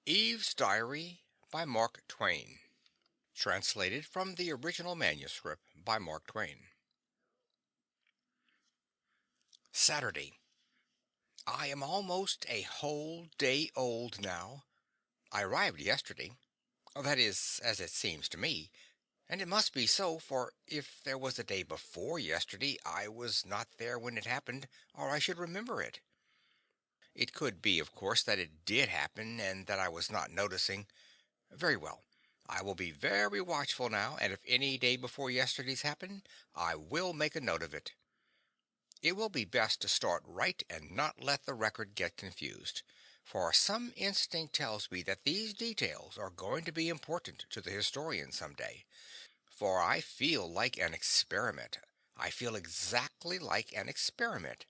Eve's Diary by Mark Twain. Translated from the original manuscript by Mark Twain. Saturday. I am almost a whole day old now. I arrived yesterday. That is, as it seems to me. And it must be so, for if there was a day before yesterday, I was not there when it happened, or I should remember it. It could be, of course, that it did happen, and that I was not noticing. Very well. I will be very watchful now, and if any day before yesterday's happened, I will make a note of it. It will be best to start right and not let the record get confused, for some instinct tells me that these details are going to be important to the historian some day. For I feel like an experiment. I feel exactly like an experiment.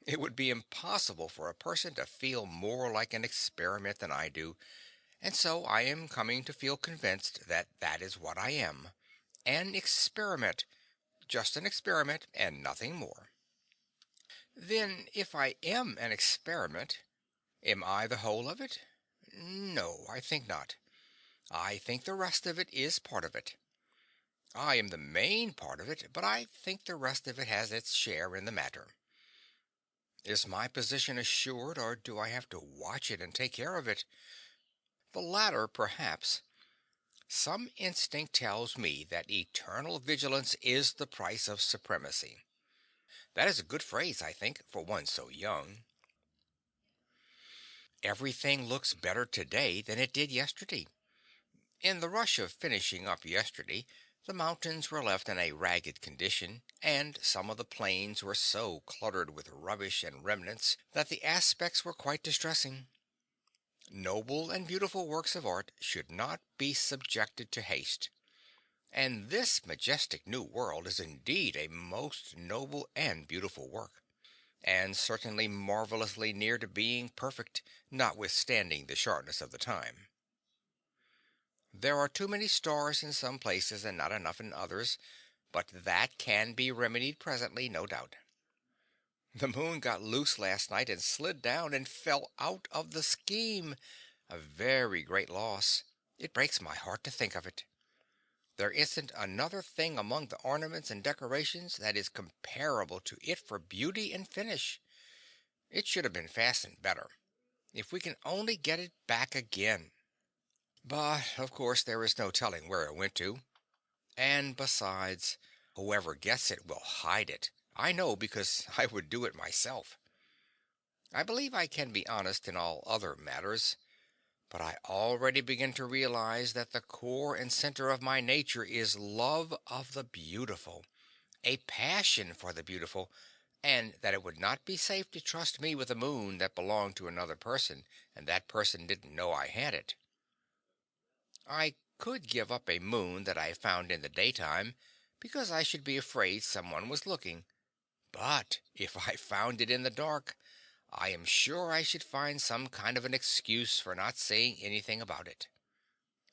It would be impossible for a person to feel more like an experiment than I do. And so I am coming to feel convinced that that is what I am. An experiment. Just an experiment and nothing more. Then, if I am an experiment, am I the whole of it? No, I think not. I think the rest of it is part of it. I am the main part of it, but I think the rest of it has its share in the matter. Is my position assured, or do I have to watch it and take care of it? The latter, perhaps. Some instinct tells me that eternal vigilance is the price of supremacy. That is a good phrase, I think, for one so young. Everything looks better today than it did yesterday. In the rush of finishing up yesterday, the mountains were left in a ragged condition, and some of the plains were so cluttered with rubbish and remnants that the aspects were quite distressing. Noble and beautiful works of art should not be subjected to haste. And this majestic new world is indeed a most noble and beautiful work, and certainly marvelously near to being perfect, notwithstanding the shortness of the time. There are too many stars in some places and not enough in others, but that can be remedied presently, no doubt. The moon got loose last night and slid down and fell out of the scheme. A very great loss. It breaks my heart to think of it. There isn't another thing among the ornaments and decorations that is comparable to it for beauty and finish. It should have been fastened better. If we can only get it back again. But, of course, there is no telling where it went to. And besides, whoever gets it will hide it. I know because I would do it myself. I believe I can be honest in all other matters, but I already begin to realize that the core and center of my nature is love of the beautiful, a passion for the beautiful, and that it would not be safe to trust me with a moon that belonged to another person, and that person didn't know I had it. I could give up a moon that I found in the daytime, because I should be afraid someone was looking. But if I found it in the dark, I am sure I should find some kind of an excuse for not saying anything about it.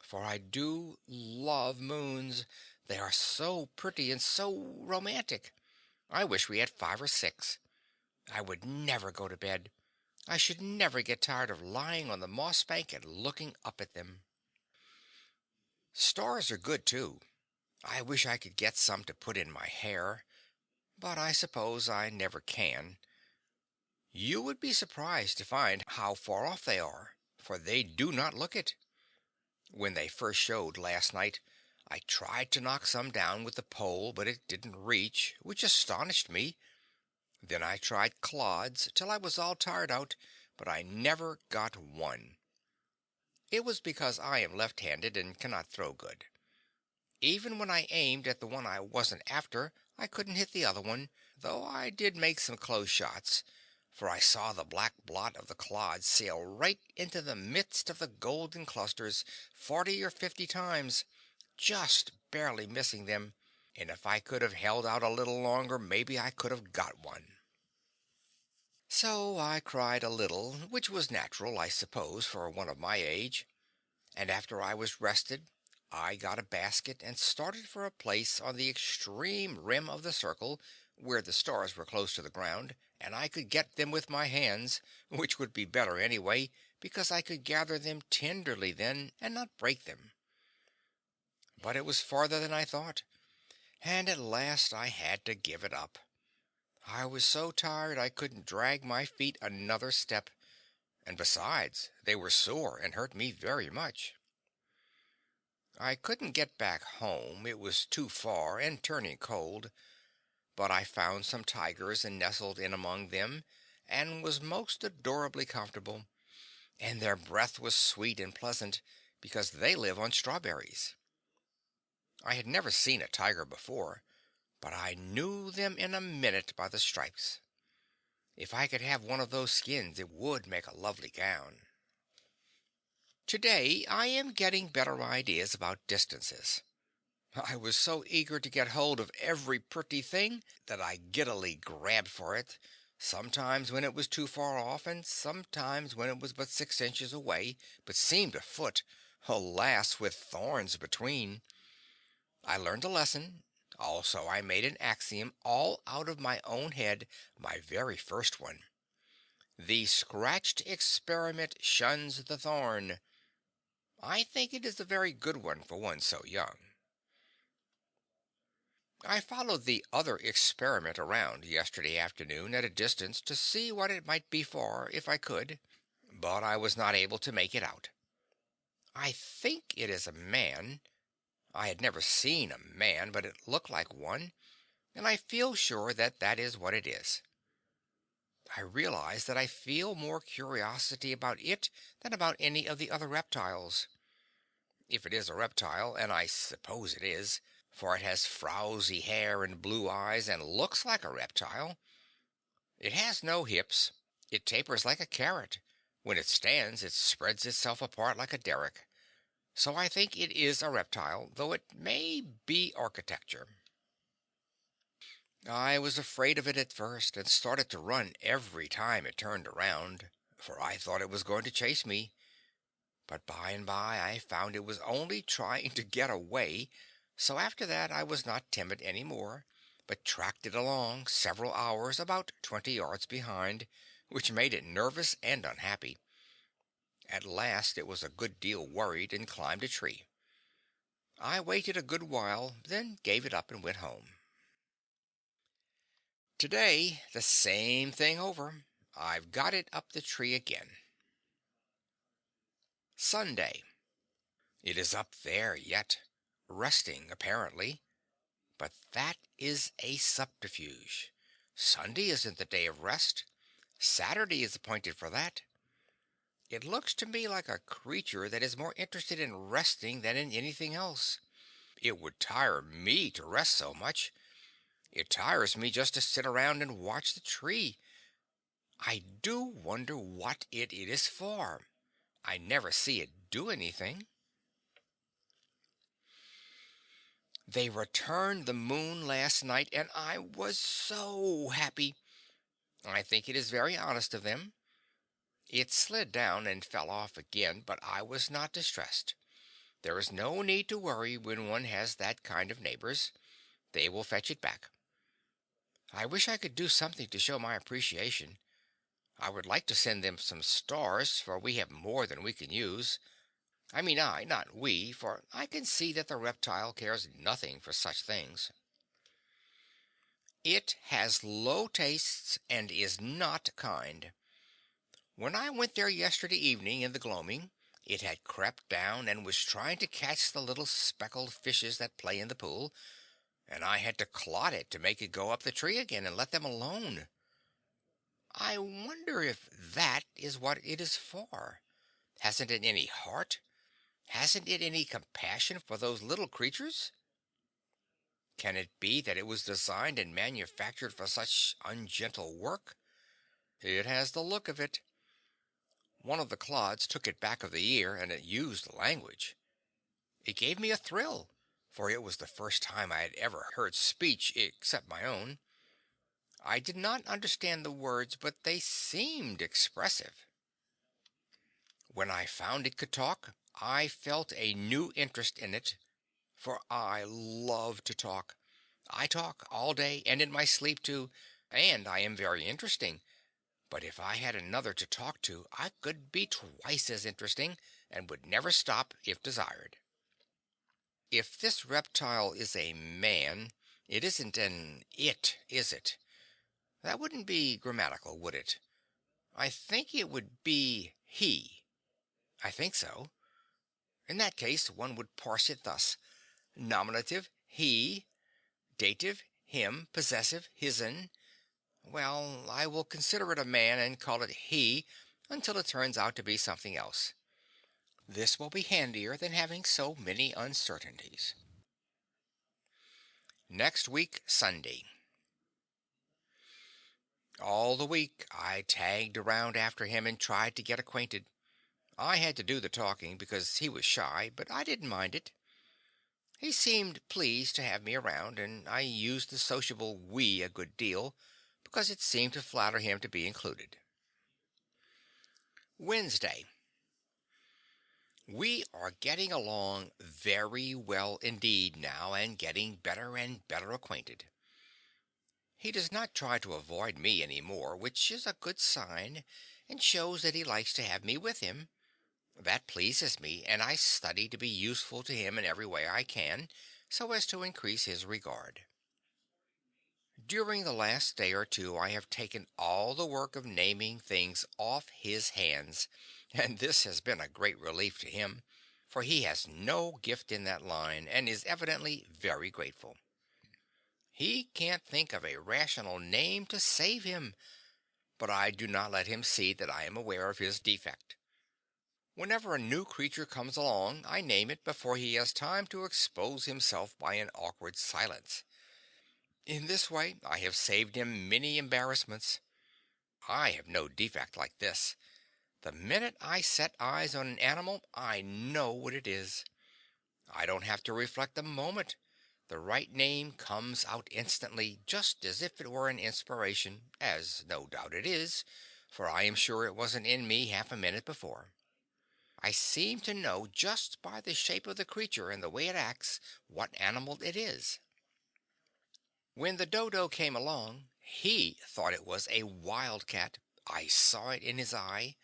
For I do love moons. They are so pretty and so romantic. I wish we had 5 or 6. I would never go to bed. I should never get tired of lying on the moss bank and looking up at them. Stars are good, too. I wish I could get some to put in my hair, but I suppose I never can. You would be surprised to find how far off they are, for they do not look it. When they first showed last night, I tried to knock some down with the pole, but it didn't reach, which astonished me. Then I tried clods till I was all tired out, but I never got one. It was because I am left-handed and cannot throw good. Even when I aimed at the one I wasn't after, I couldn't hit the other one, though I did make some close shots, for I saw the black blot of the clod sail right into the midst of the golden clusters 40 or 50 times, just barely missing them, and if I could have held out a little longer, maybe I could have got one. So I cried a little, which was natural, I suppose, for one of my age, and after I was rested, I got a basket and started for a place on the extreme rim of the circle, where the stars were close to the ground, and I could get them with my hands, which would be better anyway, because I could gather them tenderly then and not break them. But it was farther than I thought, and at last I had to give it up. I was so tired I couldn't drag my feet another step, and besides, they were sore and hurt me very much. I couldn't get back home, it was too far and turning cold, but I found some tigers and nestled in among them, and was most adorably comfortable, and their breath was sweet and pleasant, because they live on strawberries. I had never seen a tiger before, but I knew them in a minute by the stripes. If I could have one of those skins, it would make a lovely gown. Today I am getting better ideas about distances. I was so eager to get hold of every pretty thing that I giddily grabbed for it, sometimes when it was too far off, and sometimes when it was but 6 inches away, but seemed a foot, alas, with thorns between. I learned a lesson. Also, I made an axiom all out of my own head, my very first one. The scratched experiment shuns the thorn. I think it is a very good one for one so young. I followed the other experiment around yesterday afternoon at a distance to see what it might be for, if I could, but I was not able to make it out. I think it is a man. I had never seen a man, but it looked like one, and I feel sure that that is what it is. I realize that I feel more curiosity about it than about any of the other reptiles. If it is a reptile, and I suppose it is, for it has frowsy hair and blue eyes and looks like a reptile. It has no hips. It tapers like a carrot. When it stands, it spreads itself apart like a derrick. So I think it is a reptile, though it may be architecture. I was afraid of it at first, and started to run every time it turned around, for I thought it was going to chase me. But by and by I found it was only trying to get away, so after that I was not timid any more, but tracked it along several hours about 20 yards behind, which made it nervous and unhappy. At last it was a good deal worried and climbed a tree. I waited a good while, then gave it up and went home. Today, the same thing over. I've got it up the tree again. Sunday. It is up there yet, resting apparently, but that is a subterfuge. Sunday isn't the day of rest. Saturday is appointed for that. It looks to me like a creature that is more interested in resting than in anything else. It would tire me to rest so much. It tires me just to sit around and watch the tree. I do wonder what it is for. I never see it do anything. They returned the moon last night, and I was so happy. I think it is very honest of them. It slid down and fell off again, but I was not distressed. There is no need to worry when one has that kind of neighbors. They will fetch it back. I wish I could do something to show my appreciation. I would like to send them some stars, for we have more than we can use. I mean I, not we, for I can see that the reptile cares nothing for such things. It has low tastes and is not kind. When I went there yesterday evening in the gloaming, it had crept down and was trying to catch the little speckled fishes that play in the pool, and I had to clod it to make it go up the tree again and let them alone. I wonder if that is what it is for. Hasn't it any heart? Hasn't it any compassion for those little creatures? Can it be that it was designed and manufactured for such ungentle work? It has the look of it. One of the clods took it back of the ear, and it used language. It gave me a thrill, for it was the first time I had ever heard speech except my own. I did not understand the words, but they seemed expressive. When I found it could talk, I felt a new interest in it, for I love to talk. I talk all day and in my sleep too, and I am very interesting. But if I had another to talk to, I could be twice as interesting and would never stop if desired. If this reptile is a man, it isn't an it, is it? That wouldn't be grammatical, would it? I think it would be he. I think so. In that case, one would parse it thus: nominative, he; dative, him; possessive, hisn. Well, I will consider it a man and call it he until it turns out to be something else. This will be handier than having so many uncertainties. Next week, Sunday. All the week I tagged around after him and tried to get acquainted. I had to do the talking because he was shy, but I didn't mind it. He seemed pleased to have me around, and I used the sociable "we" a good deal because it seemed to flatter him to be included. Wednesday. We are getting along very well indeed now, and getting better and better acquainted. He does not try to avoid me any more, which is a good sign, and shows that he likes to have me with him. That pleases me, and I study to be useful to him in every way I can, so as to increase his regard. During the last day or two I have taken all the work of naming things off his hands, and this has been a great relief to him, for he has no gift in that line, and is evidently very grateful. He can't think of a rational name to save him, but I do not let him see that I am aware of his defect. Whenever a new creature comes along, I name it before he has time to expose himself by an awkward silence. In this way I have saved him many embarrassments. I have no defect like this. The minute I set eyes on an animal, I know what it is. I don't have to reflect a moment. The right name comes out instantly, just as if it were an inspiration, as no doubt it is, for I am sure it wasn't in me half a minute before. I seem to know just by the shape of the creature and the way it acts what animal it is. When the dodo came along, he thought it was a wildcat. I saw it in his eye,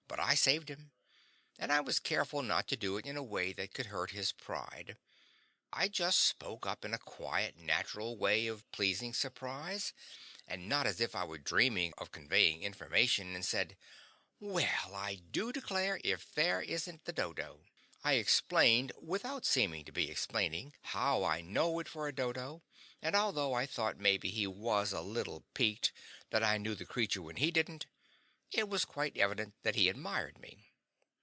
but I saved him, and I was careful not to do it in a way that could hurt his pride. I just spoke up in a quiet, natural way of pleasing surprise, and not as if I were dreaming of conveying information, and said, "Well, I do declare if there isn't the dodo." I explained, without seeming to be explaining, how I know it for a dodo, and although I thought maybe he was a little piqued that I knew the creature when he didn't, it was quite evident that he admired me.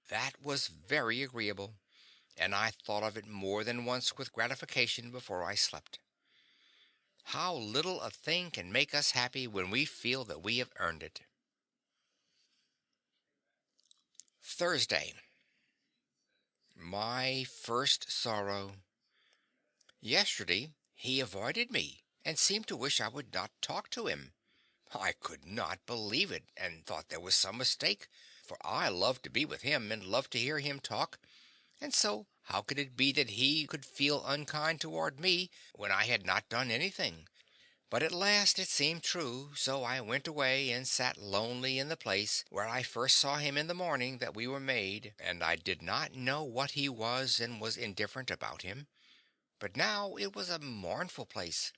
That was very agreeable, and I thought of it more than once with gratification before I slept. How little a thing can make us happy when we feel that we have earned it. Thursday. My first sorrow. Yesterday he avoided me and seemed to wish I would not talk to him. I could not believe it, and thought there was some mistake, for I loved to be with him and loved to hear him talk, and so how could it be that he could feel unkind toward me when I had not done anything? But at last it seemed true, so I went away and sat lonely in the place where I first saw him in the morning that we were made, and I did not know what he was and was indifferent about him. But now it was a mournful place,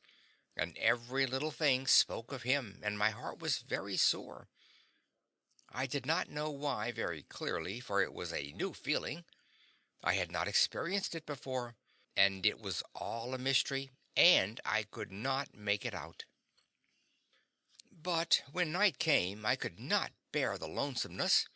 and every little thing spoke of him, and my heart was very sore. I did not know why very clearly, for it was a new feeling. I had not experienced it before, and it was all a mystery, and I could not make it out. But when night came I could not bear the lonesomeness,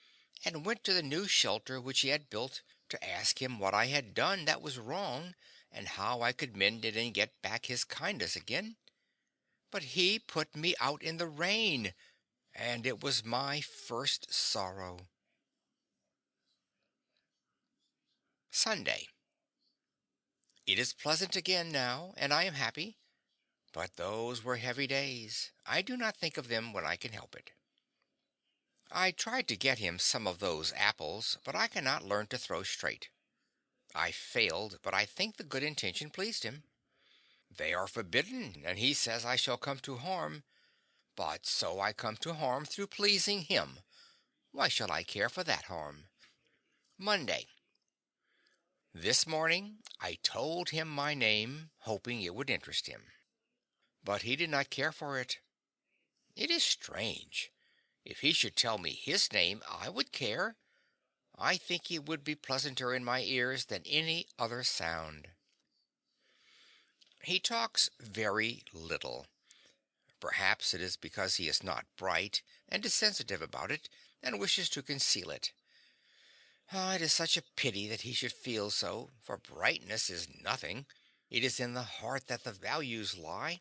and went to the new shelter which he had built, to ask him what I had done that was wrong, and how I could mend it and get back his kindness again. But he put me out in the rain, and it was my first sorrow. Sunday. It is pleasant again now, and I am happy, but those were heavy days. I do not think of them when I can help it. I tried to get him some of those apples, but I cannot learn to throw straight. I failed, but I think the good intention pleased him. They are forbidden, and he says I shall come to harm, But so I come to harm through pleasing him. Why shall I care for that harm? Monday. This morning I told him my name, hoping it would interest him. But he did not care for it. It is strange. If he should tell me his name, I would care. I think it would be pleasanter in my ears than any other sound. He talks very little. Perhaps it is because he is not bright, and is sensitive about it, and wishes to conceal it. Ah, it is such a pity that he should feel so, for brightness is nothing. It is in the heart that the values lie.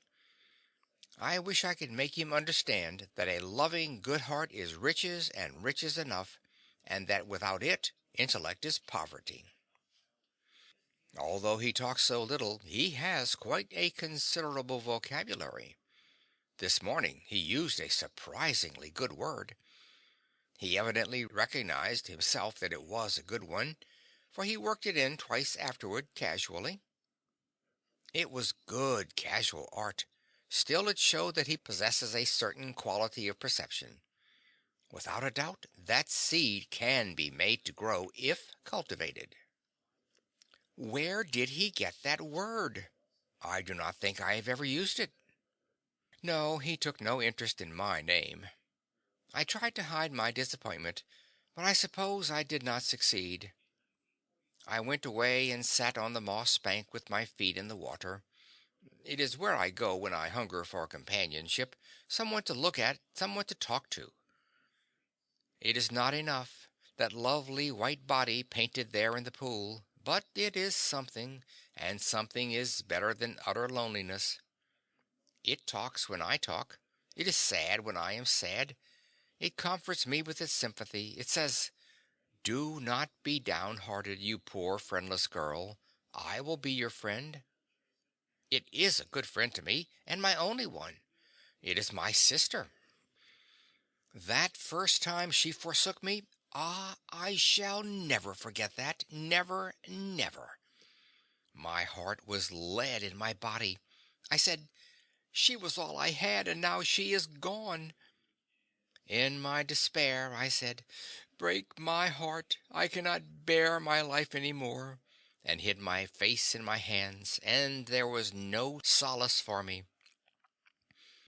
I wish I could make him understand that a loving, good heart is riches and riches enough, and that without it, intellect is poverty. Although he talks so little, he has quite a considerable vocabulary. This morning he used a surprisingly good word. He evidently recognized himself that it was a good one, for he worked it in twice afterward casually. It was good casual art. Still it showed that he possesses a certain quality of perception. Without a doubt, that seed can be made to grow if cultivated. Where did he get that word? I do not think I have ever used it. No, he took no interest in my name. I tried to hide my disappointment, but I suppose I did not succeed. I went away and sat on the moss bank with my feet in the water. It is where I go when I hunger for companionship, someone to look at, someone to talk to. It is not enough, that lovely white body painted there in the pool, but it is something, and something is better than utter loneliness. It talks when I talk. It is sad when I am sad. It comforts me with its sympathy. It says, "Do not be downhearted, you poor friendless girl. I will be your friend." It is a good friend to me, and my only one. It is my sister. That first time she forsook me, ah, I shall never forget that. Never, never. My heart was lead in my body. I said, "She was all I had, and now she is gone." In my despair, I said, "Break my heart. I cannot bear my life any more," and hid my face in my hands, and there was no solace for me.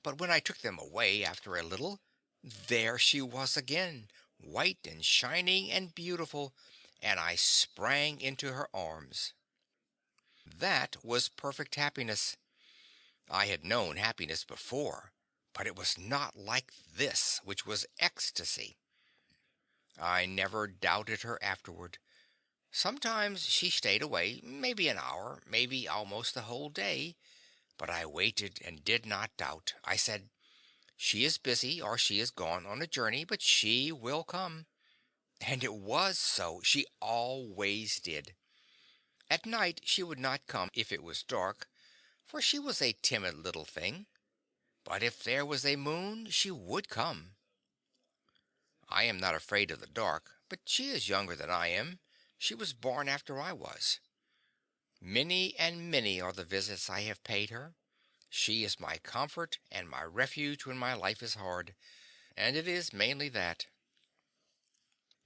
But when I took them away after a little, there she was again, white and shining and beautiful, and I sprang into her arms. That was perfect happiness. I had known happiness before, but it was not like this, which was ecstasy. I never doubted her afterward. Sometimes she stayed away, maybe an hour, maybe almost the whole day, but I waited and did not doubt. I said, "She is busy, or she is gone on a journey, but she will come." And it was so. She always did. At night she would not come if it was dark, for she was a timid little thing. But if there was a moon, she would come. I am not afraid of the dark, but she is younger than I am. She was born after I was. Many and many are the visits I have paid her. She is my comfort and my refuge when my life is hard, and it is mainly that.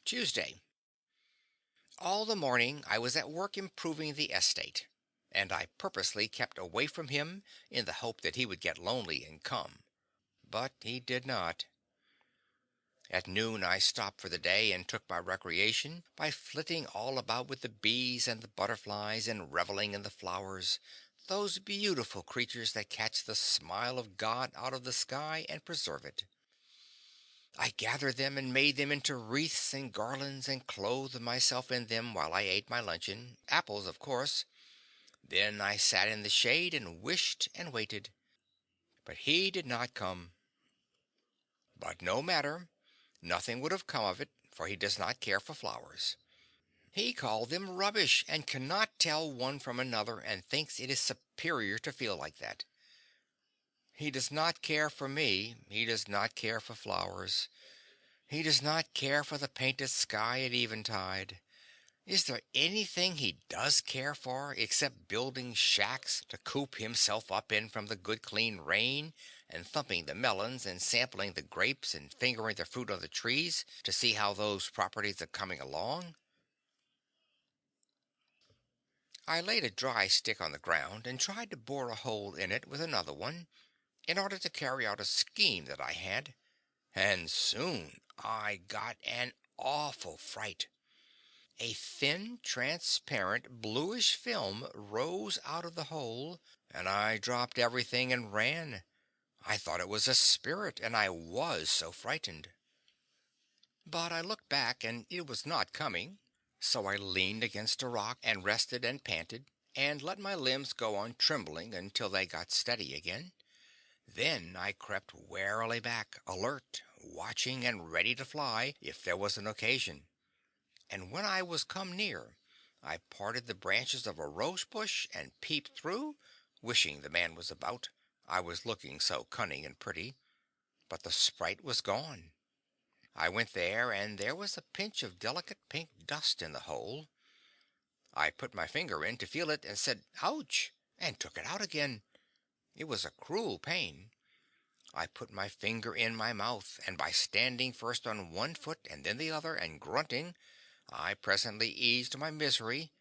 Tuesday. All the morning I was at work improving the estate, and I purposely kept away from him in the hope that he would get lonely and come. But he did not. At noon I stopped for the day and took my recreation by flitting all about with the bees and the butterflies and reveling in the flowers, those beautiful creatures that catch the smile of God out of the sky and preserve it. I gathered them and made them into wreaths and garlands and clothed myself in them while I ate my luncheon, apples, of course. Then I sat in the shade and wished and waited. But he did not come. But no matter. Nothing would have come of it, for he does not care for flowers. He called them rubbish, and cannot tell one from another, and thinks it is superior to feel like that. He does not care for me. He does not care for flowers. He does not care for the painted sky at eventide. Is there anything he does care for except building shacks to coop himself up in from the good clean rain, and thumping the melons and sampling the grapes and fingering the fruit on the trees to see how those properties are coming along? I laid a dry stick on the ground and tried to bore a hole in it with another one in order to carry out a scheme that I had, and soon I got an awful fright. A thin, transparent, bluish film rose out of the hole, and I dropped everything and ran. I thought it was a spirit, and I was so frightened. But I looked back, and it was not coming, so I leaned against a rock and rested and panted, and let my limbs go on trembling until they got steady again. Then I crept warily back, alert, watching, and ready to fly if there was an occasion. And when I was come near, I parted the branches of a rose bush and peeped through, wishing the man was about, I was looking so cunning and pretty. But the sprite was gone. I went there, and there was a pinch of delicate pink dust in the hole. I put my finger in to feel it, and said, "Ouch!" and took it out again. It was a cruel pain. I put my finger in my mouth, and by standing first on one foot and then the other, and grunting, I presently eased my misery.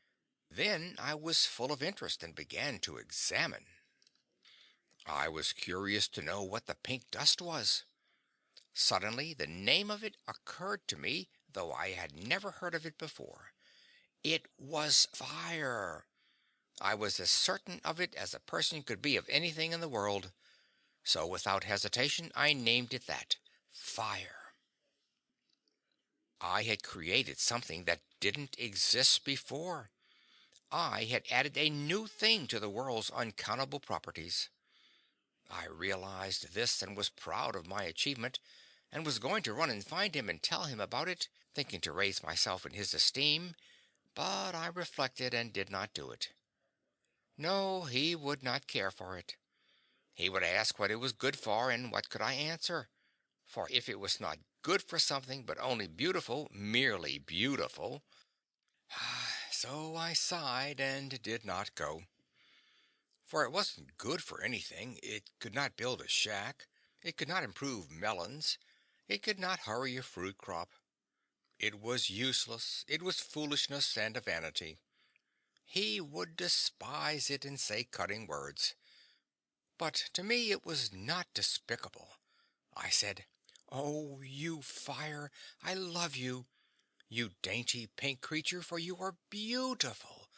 Then I was full of interest and began to examine. I was curious to know what the pink dust was. Suddenly the name of it occurred to me, though I had never heard of it before. It was fire. I was as certain of it as a person could be of anything in the world. So without hesitation I named it that. Fire. I had created something that didn't exist before. I had added a new thing to the world's uncountable properties. I realized this and was proud of my achievement, and was going to run and find him and tell him about it, thinking to raise myself in his esteem, but I reflected and did not do it. No, he would not care for it. He would ask what it was good for, and what could I answer? For if it was not good for something, but only beautiful, merely beautiful. So I sighed and did not go. For it wasn't good for anything. It could not build a shack. It could not improve melons. It could not hurry a fruit crop. It was useless. It was foolishness and a vanity. He would despise it and say cutting words. But to me it was not despicable. I said, "Oh, you fire, I love you, you dainty pink creature, for you are beautiful,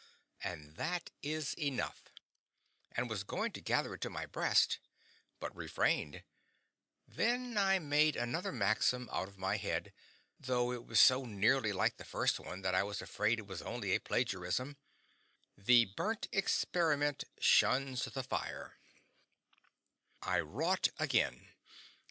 and that is enough," and was going to gather it to my breast, but refrained. Then I made another maxim out of my head, though it was so nearly like the first one that I was afraid it was only a plagiarism. The burnt experiment shuns the fire. I wrought again,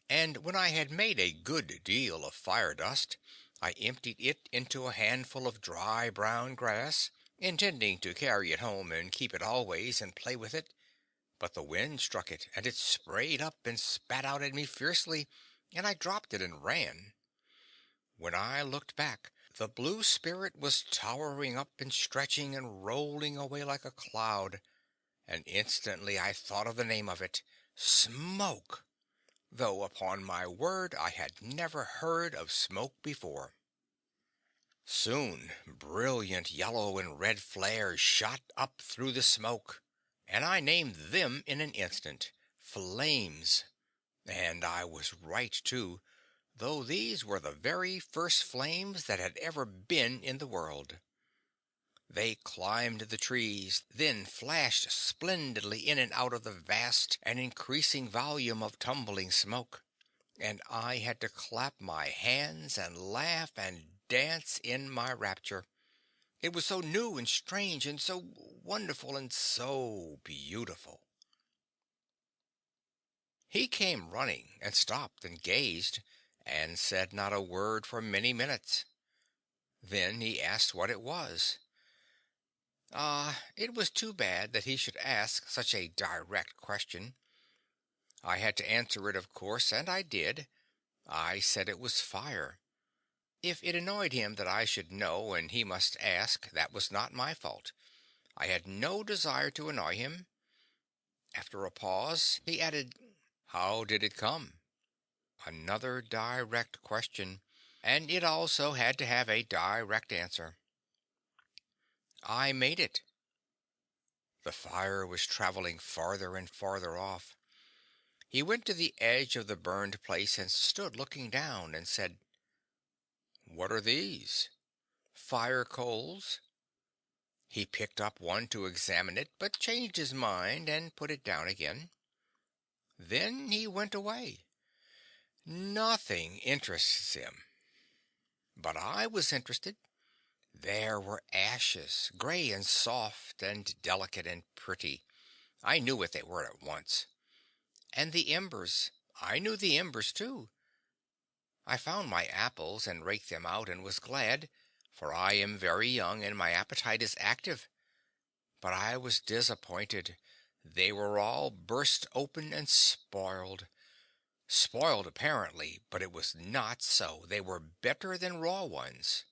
and when I had made a good deal of fire dust, I emptied it into a handful of dry brown grass, intending to carry it home and keep it always and play with it. But the wind struck it, and it sprayed up and spat out at me fiercely, and I dropped it and ran. When I looked back, the blue spirit was towering up and stretching and rolling away like a cloud, and instantly I thought of the name of it, smoke, though upon my word I had never heard of smoke before. Soon brilliant yellow and red flares shot up through the smoke, and I named them in an instant, flames. And I was right, too, though these were the very first flames that had ever been in the world. They climbed the trees, then flashed splendidly in and out of the vast and increasing volume of tumbling smoke, and I had to clap my hands and laugh and dance in my rapture. It was so new and strange and so wonderful and so beautiful. He came running and stopped and gazed, and said not a word for many minutes. Then he asked what it was. It was too bad that he should ask such a direct question. I had to answer it, of course, and I did. I said it was fire. If it annoyed him that I should know and he must ask, that was not my fault. I had no desire to annoy him. After a pause, he added, "How did it come?" Another direct question, and it also had to have a direct answer. I made it. The fire was traveling farther and farther off. He went to the edge of the burned place and stood looking down and said, "What are these? Fire coals?" He picked up one to examine it, but changed his mind and put it down again. Then he went away. Nothing interests him. But I was interested. There were ashes, gray and soft and delicate and pretty. I knew what they were at once. And the embers. I knew the embers, too. I found my apples and raked them out and was glad, for I am very young and my appetite is active. But I was disappointed. They were all burst open and spoiled. Spoiled apparently, but it was not so. They were better than raw ones.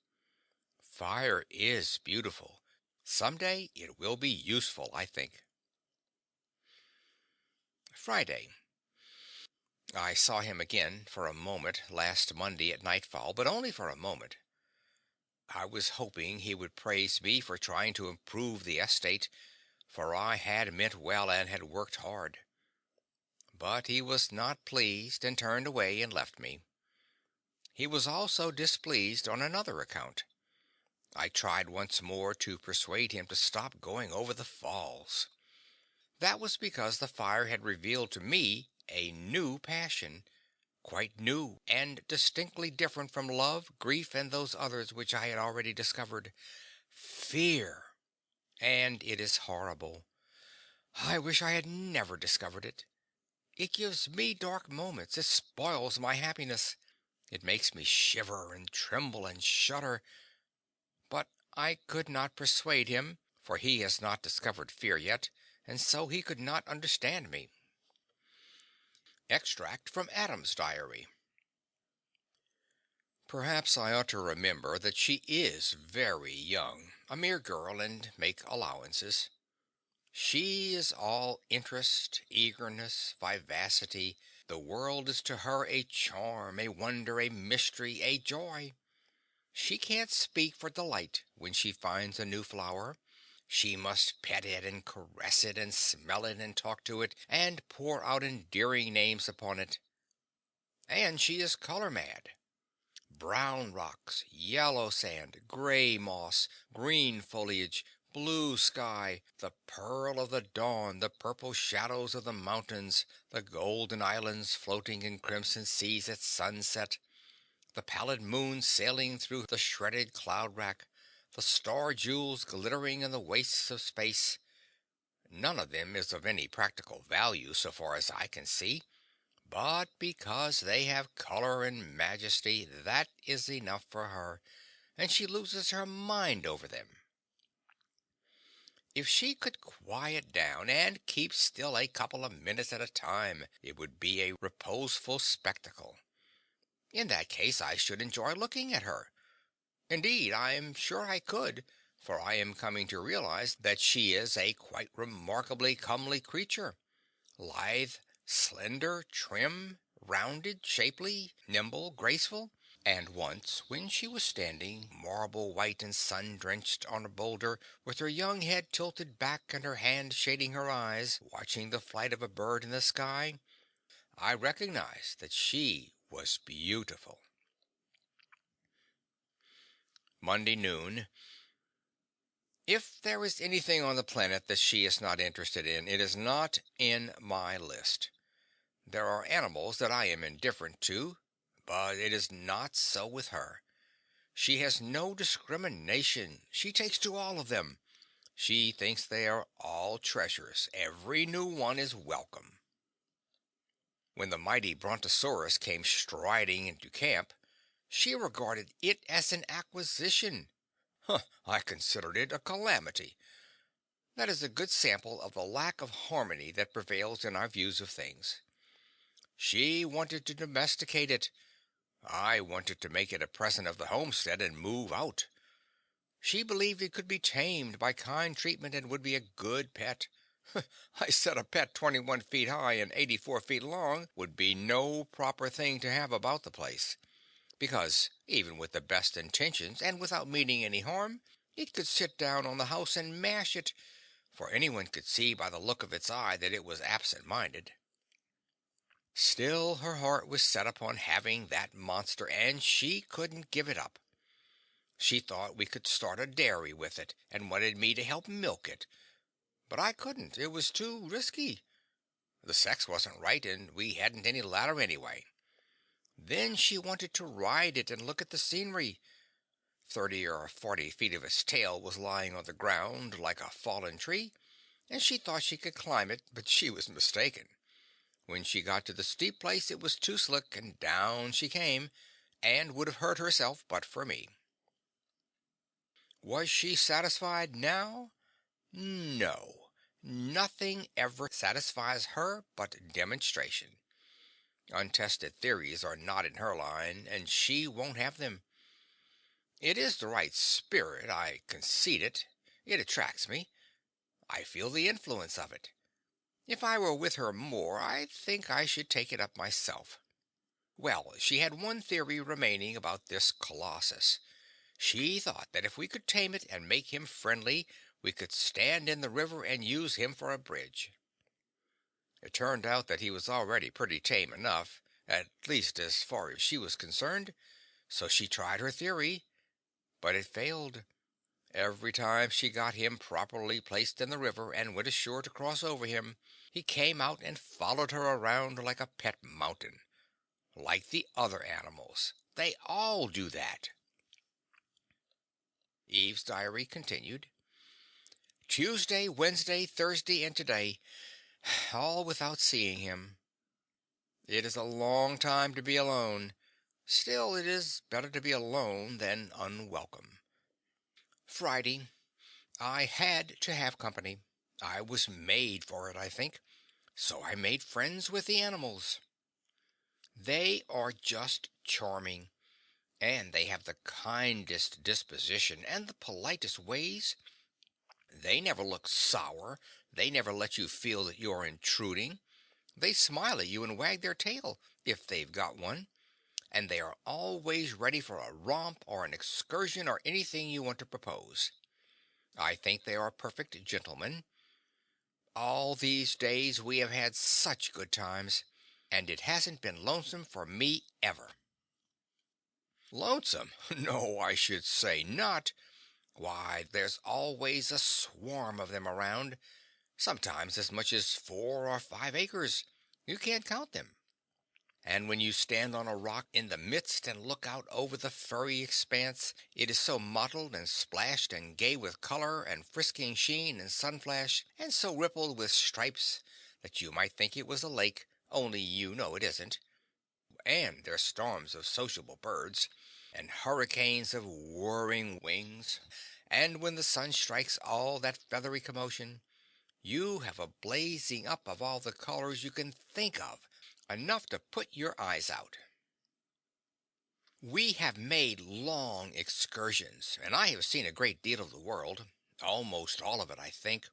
Fire is beautiful. Some day it will be useful, I think. Friday. I saw him again for a moment last Monday at nightfall, but only for a moment. I was hoping he would praise me for trying to improve the estate, for I had meant well and had worked hard. But he was not pleased and turned away and left me. He was also displeased on another account. I tried once more to persuade him to stop going over the falls. That was because the fire had revealed to me a new passion, quite new and distinctly different from love, grief, and those others which I had already discovered. Fear. And it is horrible. I wish I had never discovered it. It gives me dark moments. It spoils my happiness. It makes me shiver and tremble and shudder. But I could not persuade him, for he has not discovered fear yet, and so he could not understand me. Extract from Adam's diary. Perhaps I ought to remember that she is very young, a mere girl, and make allowances. She is all interest, eagerness, vivacity. The world is to her a charm, a wonder, a mystery, a joy. She can't speak for delight when she finds a new flower. She must pet it and caress it and smell it and talk to it and pour out endearing names upon it. And she is color mad. Brown rocks, yellow sand, gray moss, green foliage, blue sky, the pearl of the dawn, the purple shadows of the mountains, the golden islands floating in crimson seas at sunset, the pallid moon sailing through the shredded cloud rack, the star jewels glittering in the wastes of space. None of them is of any practical value so far as I can see, but because they have color and majesty, that is enough for her, and she loses her mind over them. If she could quiet down and keep still a couple of minutes at a time, it would be a reposeful spectacle. In that case, I should enjoy looking at her. Indeed, I am sure I could, for I am coming to realize that she is a quite remarkably comely creature. Lithe, slender, trim, rounded, shapely, nimble, graceful. And once, when she was standing, marble white and sun-drenched on a boulder, with her young head tilted back and her hand shading her eyes, watching the flight of a bird in the sky, I recognized that she was beautiful. Monday noon. If there is anything on the planet that she is not interested in, it is not in my list. There are animals that I am indifferent to, but it is not so with her. She has no discrimination. She takes to all of them. She thinks they are all treasures. Every new one is welcome. When the mighty Brontosaurus came striding into camp, she regarded it as an acquisition. I considered it a calamity. That is a good sample of the lack of harmony that prevails in our views of things. She wanted to domesticate it. I wanted to make it a present of the homestead and move out. She believed it could be tamed by kind treatment and would be a good pet. I said a pet 21 feet high and 84 feet long would be no proper thing to have about the place, because even with the best intentions and without meaning any harm, it could sit down on the house and mash it, for anyone could see by the look of its eye that it was absent-minded. Still, her heart was set upon having that monster, and she couldn't give it up. She thought we could start a dairy with it, and wanted me to help milk it. But I couldn't. It was too risky. The sex wasn't right, and we hadn't any ladder anyway. Then she wanted to ride it and look at the scenery. 30 or 40 feet of its tail was lying on the ground like a fallen tree, and she thought she could climb it, but she was mistaken. When she got to the steep place it was too slick, and down she came, and would have hurt herself but for me. Was she satisfied now? No. Nothing ever satisfies her but demonstration. Untested theories are not in her line, and she won't have them. It is the right spirit, I concede it. It attracts me. I feel the influence of it. If I were with her more, I think I should take it up myself. Well, she had one theory remaining about this colossus. She thought that if we could tame it and make him friendly, we could stand in the river and use him for a bridge. It turned out that he was already pretty tame enough, at least as far as she was concerned, so she tried her theory, but it failed. Every time she got him properly placed in the river and went ashore to cross over him, he came out and followed her around like a pet mountain. Like the other animals. They all do that. Eve's diary continued. Tuesday, Wednesday, Thursday, and today, all without seeing him. It is a long time to be alone. Still, it is better to be alone than unwelcome. Friday. I had to have company. I was made for it, I think. So I made friends with the animals. They are just charming, and they have the kindest disposition and the politest ways. They never look sour. They never let you feel that you're intruding. They smile at you and wag their tail, if they've got one, and they are always ready for a romp or an excursion or anything you want to propose. I think they are perfect gentlemen. All these days we have had such good times, and it hasn't been lonesome for me ever. Lonesome? No, I should say not. Why, there's always a swarm of them around, sometimes as much as 4 or 5 acres. You can't count them. And when you stand on a rock in the midst and look out over the furry expanse, it is so mottled and splashed and gay with color and frisking sheen and sunflash, and so rippled with stripes that you might think it was a lake, only you know it isn't. And there's storms of sociable birds, and hurricanes of whirring wings, and when the sun strikes all that feathery commotion, you have a blazing up of all the colors you can think of, enough to put your eyes out. We have made long excursions, and I have seen a great deal of the world, almost all of it, I think,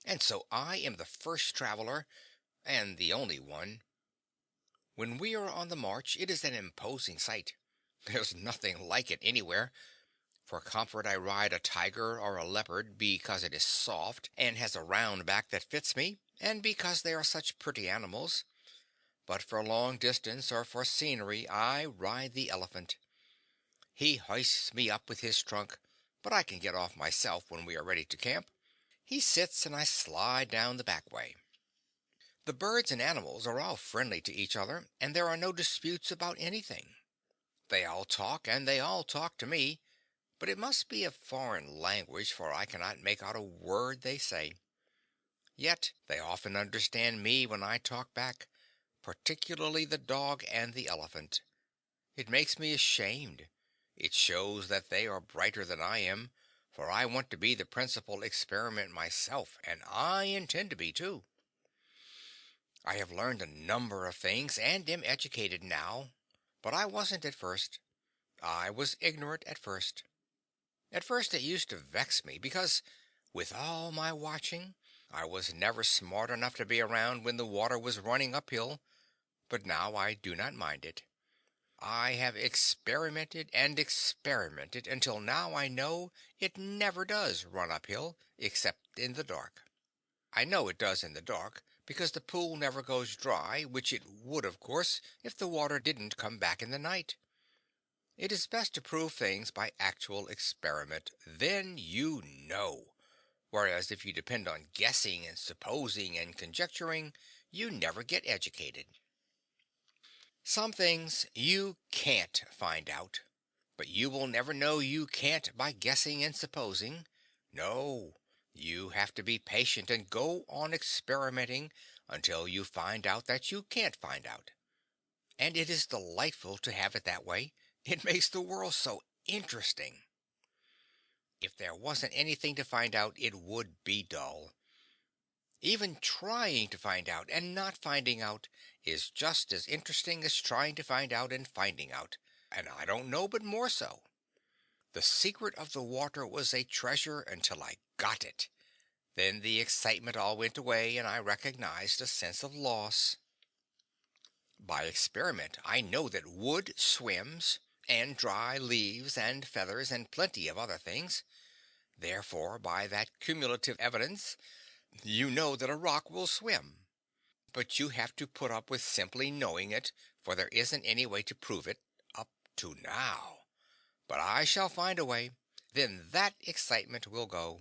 and so I am the first traveler, and the only one. When we are on the march, it is an imposing sight. There's nothing like it anywhere. For comfort I ride a tiger or a leopard because it is soft and has a round back that fits me, and because they are such pretty animals. But for long distance or for scenery I ride the elephant. He hoists me up with his trunk, but I can get off myself when we are ready to camp. He sits and I slide down the back way. The birds and animals are all friendly to each other, and there are no disputes about anything. They all talk, and they all talk to me, but it must be a foreign language, for I cannot make out a word they say. Yet they often understand me when I talk back, particularly the dog and the elephant. It makes me ashamed. It shows that they are brighter than I am, for I want to be the principal experiment myself, and I intend to be too. I have learned a number of things, and am educated now. But I wasn't at first. I was ignorant at first. At first it used to vex me because, with all my watching, I was never smart enough to be around when the water was running uphill, but now I do not mind it. I have experimented and experimented until now I know it never does run uphill, except in the dark. I know it does in the dark, because the pool never goes dry, which it would, of course, if the water didn't come back in the night. It is best to prove things by actual experiment. Then you know. Whereas if you depend on guessing and supposing and conjecturing, you never get educated. Some things you can't find out, but you will never know you can't by guessing and supposing. No, you have to be patient and go on experimenting until you find out that you can't find out. And it is delightful to have it that way. It makes the world so interesting. If there wasn't anything to find out, it would be dull. Even trying to find out and not finding out is just as interesting as trying to find out and finding out, and I don't know but more so. The secret of the water was a treasure until I got it. Then the excitement all went away and I recognized a sense of loss. By experiment I know that wood swims, and dry leaves and feathers and plenty of other things. Therefore, by that cumulative evidence, you know that a rock will swim. But you have to put up with simply knowing it, for there isn't any way to prove it, up to now. But I shall find a way. Then that excitement will go.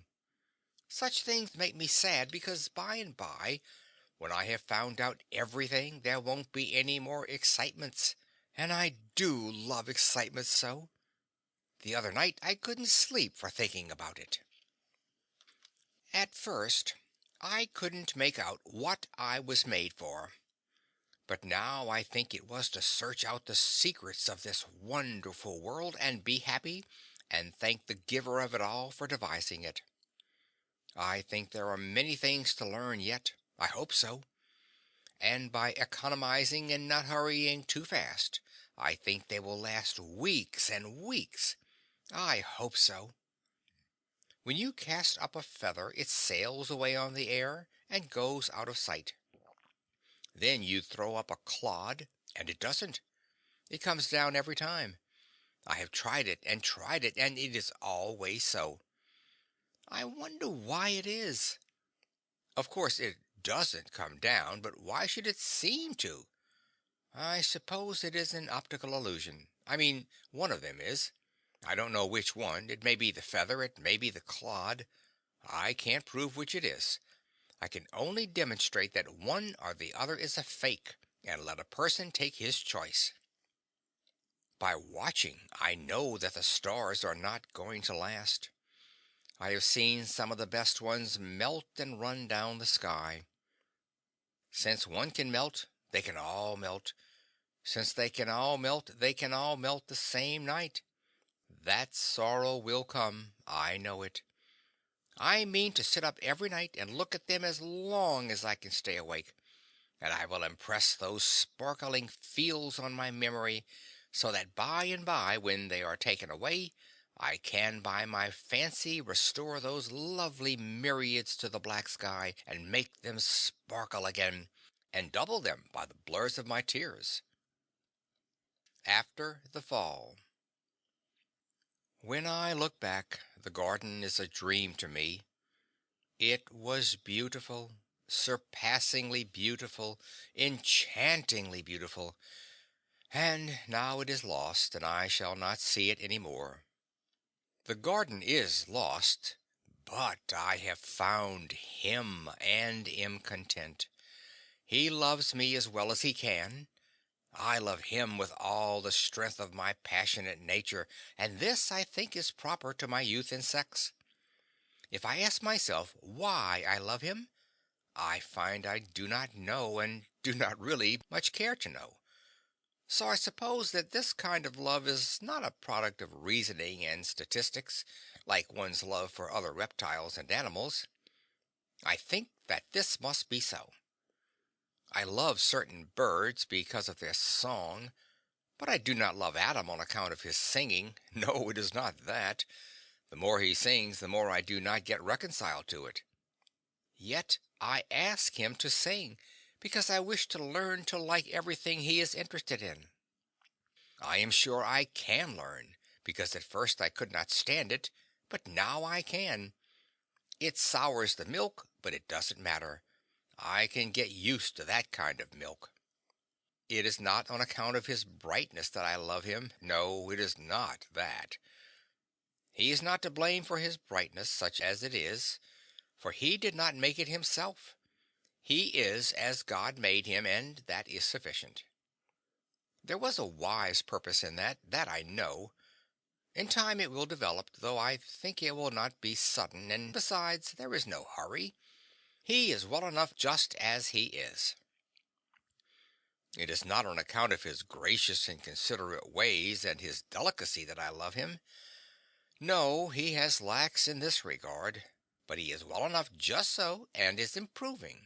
Such things make me sad because by and by, when I have found out everything, there won't be any more excitements. And I do love excitement so. The other night I couldn't sleep for thinking about it. At first, I couldn't make out what I was made for. But now I think it was to search out the secrets of this wonderful world and be happy and thank the giver of it all for devising it. I think there are many things to learn yet. I hope so. And by economizing and not hurrying too fast, I think they will last weeks and weeks. I hope so. When you cast up a feather, it sails away on the air and goes out of sight. Then you throw up a clod, and it doesn't. It comes down every time. I have tried it, and it is always so. I wonder why it is. Of course, it doesn't come down, but why should it seem to? I suppose it is an optical illusion. I mean, one of them is. I don't know which one. It may be the feather, it may be the clod. I can't prove which it is. I can only demonstrate that one or the other is a fake, and let a person take his choice. By watching, I know that the stars are not going to last. I have seen some of the best ones melt and run down the sky. Since one can melt, they can all melt. Since they can all melt, they can all melt the same night. That sorrow will come, I know it. I mean to sit up every night and look at them as long as I can stay awake, and I will impress those sparkling fields on my memory, so that by and by, when they are taken away, I can by my fancy restore those lovely myriads to the black sky and make them sparkle again, and double them by the blurs of my tears. After the Fall. When I look back, the garden is a dream to me. It was beautiful, surpassingly beautiful, enchantingly beautiful, and now it is lost, and I shall not see it any more. The garden is lost, but I have found him, and am content. He loves me as well as he can. I love him with all the strength of my passionate nature, and this, I think, is proper to my youth and sex. If I ask myself why I love him, I find I do not know, and do not really much care to know. So I suppose that this kind of love is not a product of reasoning and statistics, like one's love for other reptiles and animals. I think that this must be so. I love certain birds because of their song, But I do not love Adam on account of his singing. No, it is not that. The more he sings, the more I do not get reconciled to it. Yet I ask him to sing, because I wish to learn to like everything he is interested in. I am sure I can learn, because at first I could not stand it, but now I can. It sours the milk, but it doesn't matter. I can get used to that kind of milk. It is not on account of his brightness that I love him. No, it is not that. He is not to blame for his brightness, such as it is, for he did not make it himself. He is as God made him, and that is sufficient. There was a wise purpose in that I know. In time it will develop, though I think it will not be sudden, and besides, there is no hurry. He is well enough just as he is. It is not on account of his gracious and considerate ways and his delicacy that I love him. No, he has lacks in this regard, but he is well enough just so, and is improving.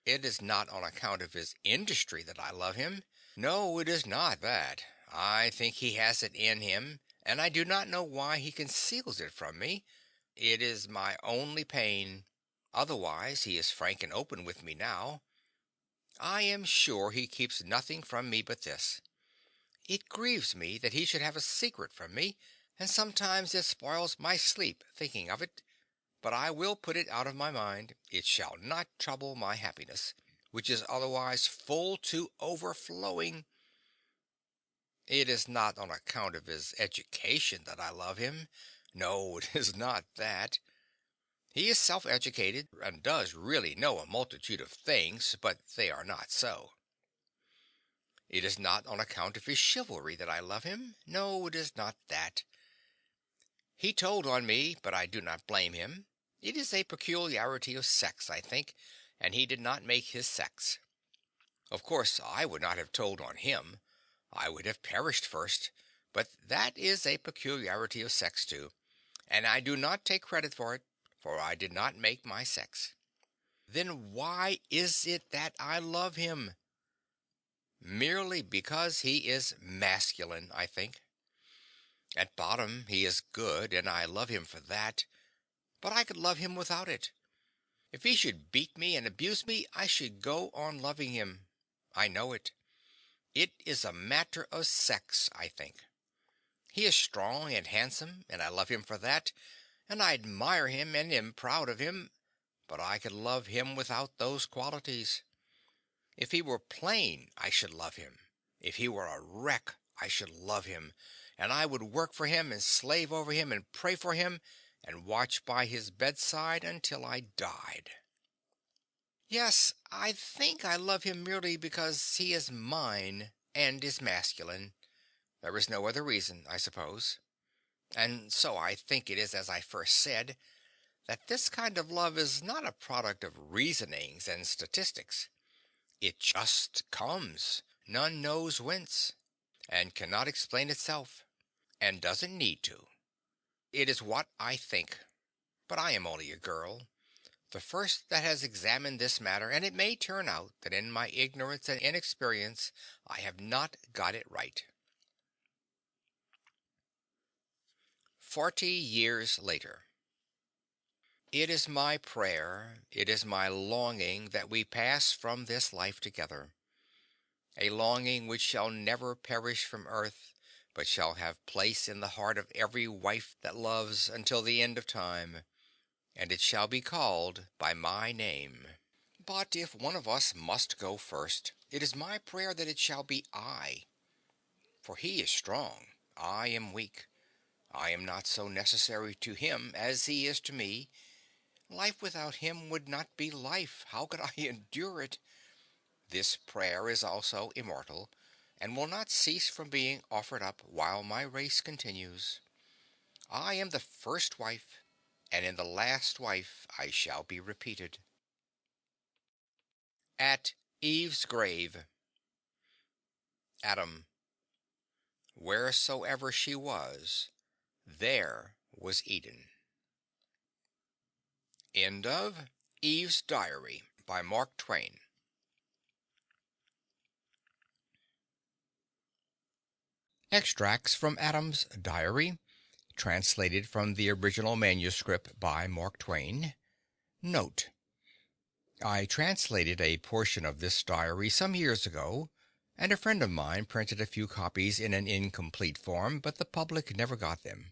It is not on account of his industry that I love him. No, it is not that. I think he has it in him, and I do not know why he conceals it from me. It is my only pain. Otherwise, he is frank and open with me now. I am sure he keeps nothing from me but this. It grieves me that he should have a secret from me, and sometimes it spoils my sleep thinking of it. But I will put it out of my mind. It shall not trouble my happiness, which is otherwise full to overflowing. It is not on account of his education that I love him. No, it is not that. He is self-educated, and does really know a multitude of things, but they are not so. It is not on account of his chivalry that I love him. No, it is not that. He told on me, but I do not blame him. It is a peculiarity of sex, I think, and he did not make his sex. Of course, I would not have told on him. I would have perished first, but that is a peculiarity of sex too, and I do not take credit for it, for I did not make my sex. Then why is it that I love him? Merely because he is masculine, I think. At bottom he is good, and I love him for that, but I could love him without it. If he should beat me and abuse me, I should go on loving him. I know it. It is a matter of sex, I think. He is strong and handsome, and I love him for that, and I admire him and am proud of him, but I could love him without those qualities. If he were plain, I should love him. If he were a wreck, I should love him, and I would work for him and slave over him and pray for him and watch by his bedside until I died. Yes, I think I love him merely because he is mine and is masculine. There is no other reason, I suppose. And so I think it is as I first said, that this kind of love is not a product of reasonings and statistics. It just comes, none knows whence, and cannot explain itself, and doesn't need to. It is what I think, but I am only a girl, the first that has examined this matter, and it may turn out that in my ignorance and inexperience I have not got it right. 40 years later. It is my prayer, it is my longing that we pass from this life together, a longing which shall never perish from earth, but shall have place in the heart of every wife that loves until the end of time, and it shall be called by my name. But if one of us must go first, it is my prayer that it shall be I, for he is strong, I am weak. I am not so necessary to him as he is to me. Life without him would not be life. How could I endure it? This prayer is also immortal, and will not cease from being offered up while my race continues. I am the first wife, and in the last wife I shall be repeated. At Eve's grave. Adam. Wheresoever she was, there was Eden. End of Eve's Diary by Mark Twain. Extracts from Adam's Diary, translated from the original manuscript by Mark Twain. Note: I translated a portion of this diary some years ago, and a friend of mine printed a few copies in an incomplete form, but the public never got them.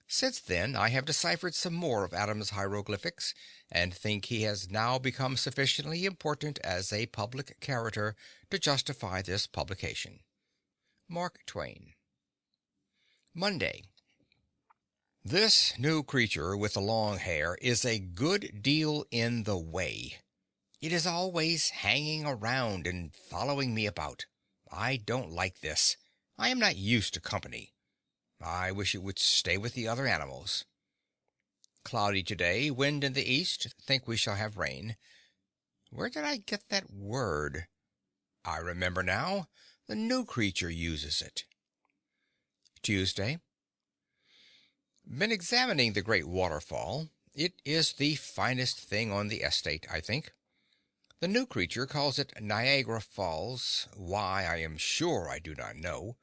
Since then, I have deciphered some more of Adam's hieroglyphics, and think he has now become sufficiently important as a public character to justify this publication. Mark Twain. Monday. This new creature with the long hair is a good deal in the way. It is always hanging around and following me about. I don't like this. I am not used to company. I wish it would stay with the other animals. Cloudy today, wind in the east. Think we shall have rain. Where did I get that word? I remember now. The new creature uses it. Tuesday. Been examining the great waterfall. It is the finest thing on the estate, I think. The new creature calls it Niagara Falls. Why, I am sure I do not know.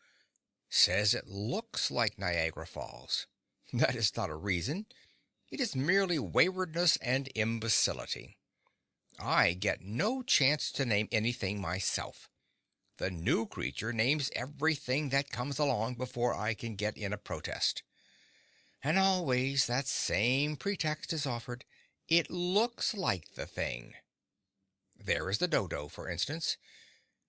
Says it looks like Niagara Falls. That is not a reason. It is merely waywardness and imbecility. I get no chance to name anything myself. The new creature names everything that comes along before I can get in a protest. And always that same pretext is offered. It looks like the thing. There is the dodo, for instance.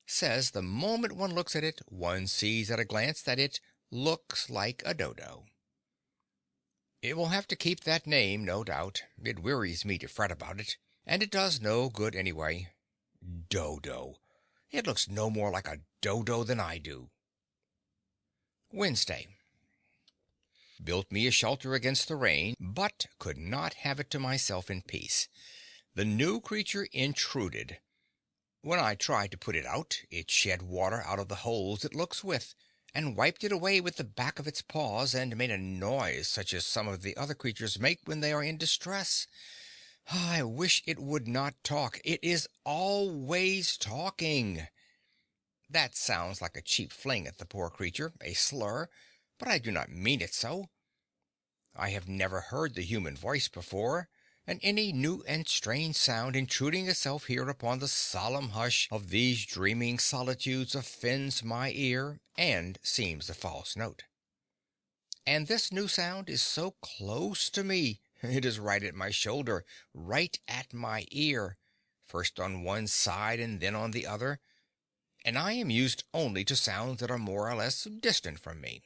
Says the moment one looks at it, one sees at a glance that it looks like a dodo. It will have to keep that name, no doubt. It wearies me to fret about it, and it does no good anyway. Dodo. It looks no more like a dodo than I do. Wednesday. Built me a shelter against the rain, but could not have it to myself in peace. The new creature intruded. When I tried to put it out, it shed water out of the holes it looks with, and wiped it away with the back of its paws, and made a noise such as some of the other creatures make when they are in distress. I wish it would not talk. It is always talking. That sounds like a cheap fling at the poor creature, a slur, but I do not mean it so. I have never heard the human voice before, and any new and strange sound intruding itself here upon the solemn hush of these dreaming solitudes offends my ear and seems a false note. And this new sound is so close to me. It is right at my shoulder, right at my ear, first on one side and then on the other, and I am used only to sounds that are more or less distant from me.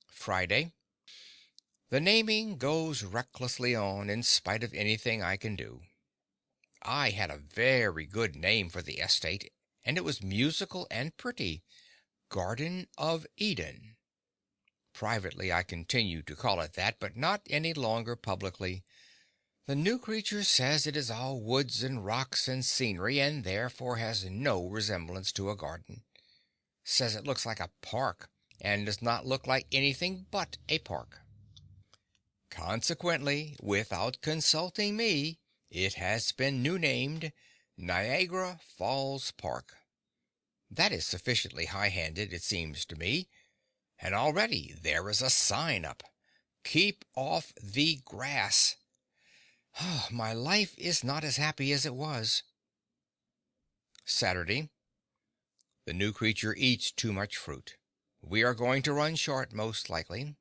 Friday. The naming goes recklessly on in spite of anything I can do. I had a very good name for the estate, and it was musical and pretty. Garden of Eden. Privately I continue to call it that, but not any longer publicly. The new creature says it is all woods and rocks and scenery, and therefore has no resemblance to a garden. Says it looks like a park, and does not look like anything but a park. Consequently, without consulting me, it has been new named Niagara Falls Park. That is sufficiently high-handed, it seems to me. And already there is a sign up. Keep off the grass. My life is not as happy as it was. Saturday. The new creature eats too much fruit. We are going to run short, most likely.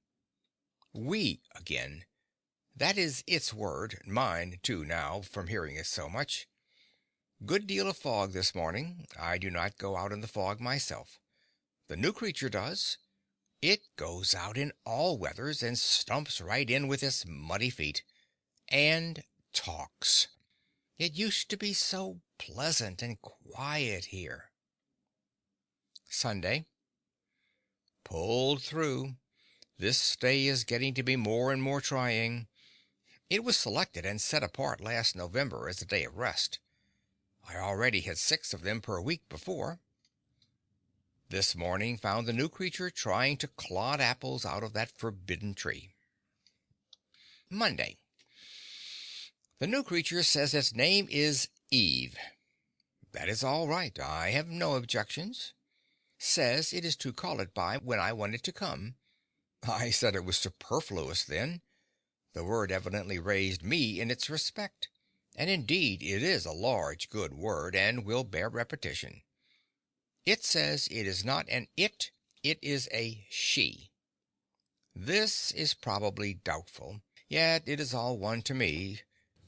We again. That is its word, mine too now, from hearing it so much. Good deal of fog this morning. I do not go out in the fog myself. The new creature does. It goes out in all weathers and stumps right in with its muddy feet. And talks. It used to be so pleasant and quiet here. Sunday. Pulled through. This day is getting to be more and more trying. It was selected and set apart last November as a day of rest. I already had 6 of them per week before. This morning found the new creature trying to clod apples out of that forbidden tree. Monday. The new creature says its name is Eve. That is all right. I have no objections. Says it is to call it by when I want it to come. I said it was superfluous then. The word evidently raised me in its respect. And indeed it is a large, good word, and will bear repetition. It says it is not an it, it is a she. This is probably doubtful, yet it is all one to me.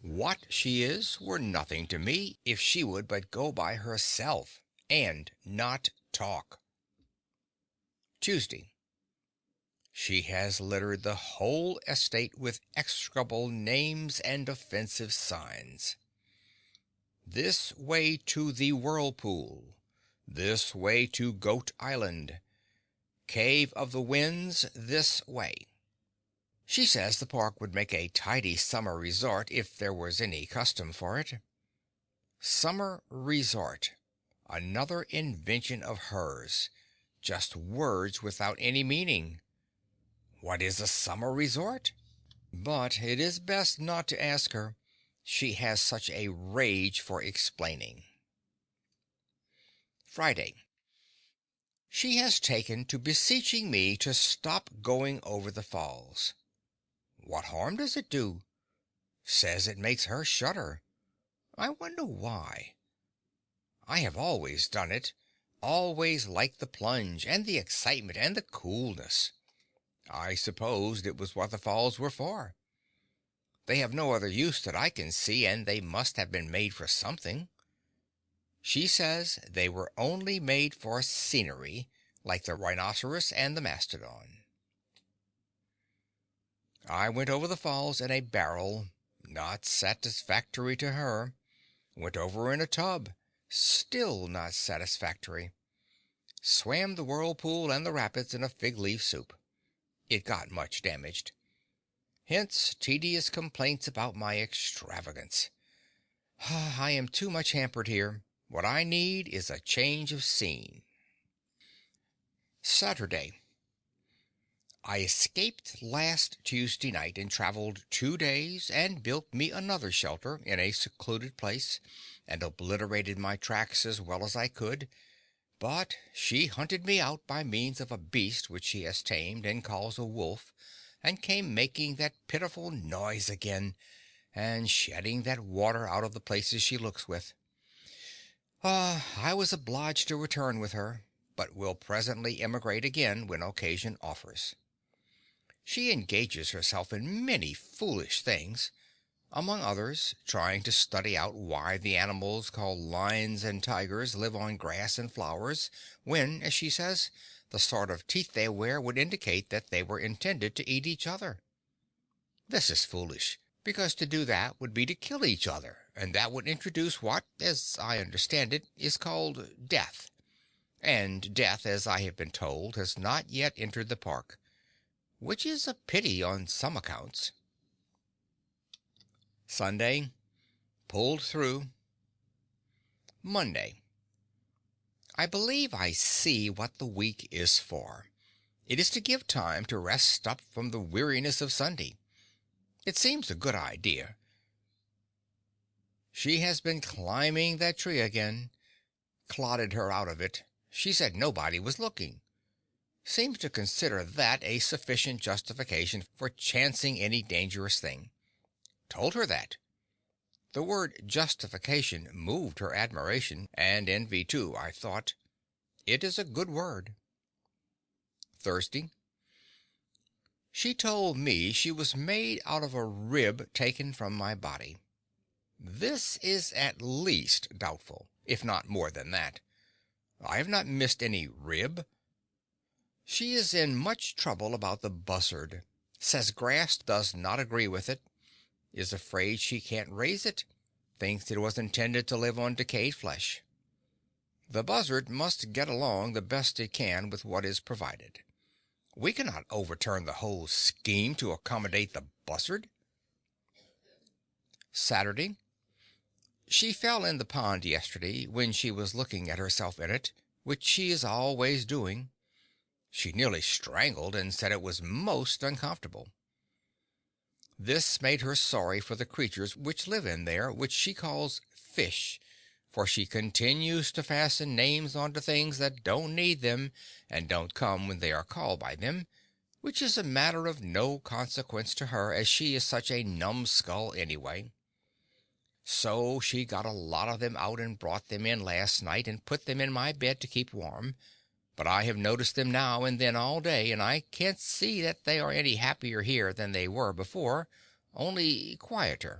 What she is were nothing to me if she would but go by herself and not talk. Tuesday. She has littered the whole estate with execrable names and offensive signs. This way to the whirlpool. This way to Goat Island. Cave of the Winds this way. She says the park would make a tidy summer resort if there was any custom for it. Summer resort. Another invention of hers. Just words without any meaning. What is a summer resort? But it is best not to ask her. She has such a rage for explaining. Friday. She has taken to beseeching me to stop going over the falls. What harm does it do? Says it makes her shudder. I wonder why. I have always done it, always liked the plunge and the excitement and the coolness. I supposed it was what the falls were for. They have no other use that I can see, and they must have been made for something. She says they were only made for scenery, like the rhinoceros and the mastodon. I went over the falls in a barrel, not satisfactory to her. Went over in a tub, still not satisfactory. Swam the whirlpool and the rapids in a fig-leaf soup. It got much damaged. Hence tedious complaints about my extravagance. I am too much hampered here. What I need is a change of scene. Saturday. I escaped last Tuesday night and traveled 2 days and built me another shelter in a secluded place and obliterated my tracks as well as I could. But she hunted me out by means of a beast which she has tamed and calls a wolf, and came making that pitiful noise again, and shedding that water out of the places she looks with. I was obliged to return with her, but will presently emigrate again when occasion offers. She engages herself in many foolish things, among others trying to study out why the animals called lions and tigers live on grass and flowers, when, as she says, the sort of teeth they wear would indicate that they were intended to eat each other. This is foolish, because to do that would be to kill each other, and that would introduce what, as I understand it, is called death. And death, as I have been told, has not yet entered the park, which is a pity on some accounts. Sunday. Pulled through. Monday. I believe I see what the week is for. It is to give time to rest up from the weariness of Sunday. It seems a good idea. She has been climbing that tree again. Clodded her out of it. She said nobody was looking. Seems to consider that a sufficient justification for chancing any dangerous thing. Told her that. The word justification moved her admiration, and envy too, I thought. It is a good word. Thursday. She told me she was made out of a rib taken from my body. This is at least doubtful, if not more than that. I have not missed any rib. She is in much trouble about the buzzard. Says grass does not agree with it. Is afraid she can't raise it. Thinks it was intended to live on decayed flesh. The buzzard must get along the best it can with what is provided. We cannot overturn the whole scheme to accommodate the buzzard. Saturday. She fell in the pond yesterday when she was looking at herself in it, which she is always doing. She nearly strangled and said it was most uncomfortable. This made her sorry for the creatures which live in there, which she calls fish, for she continues to fasten names onto things that don't need them and don't come when they are called by them, which is a matter of no consequence to her, as she is such a numbskull anyway. So she got a lot of them out and brought them in last night and put them in my bed to keep warm, but I have noticed them now and then all day, and I can't see that they are any happier here than they were before, only quieter.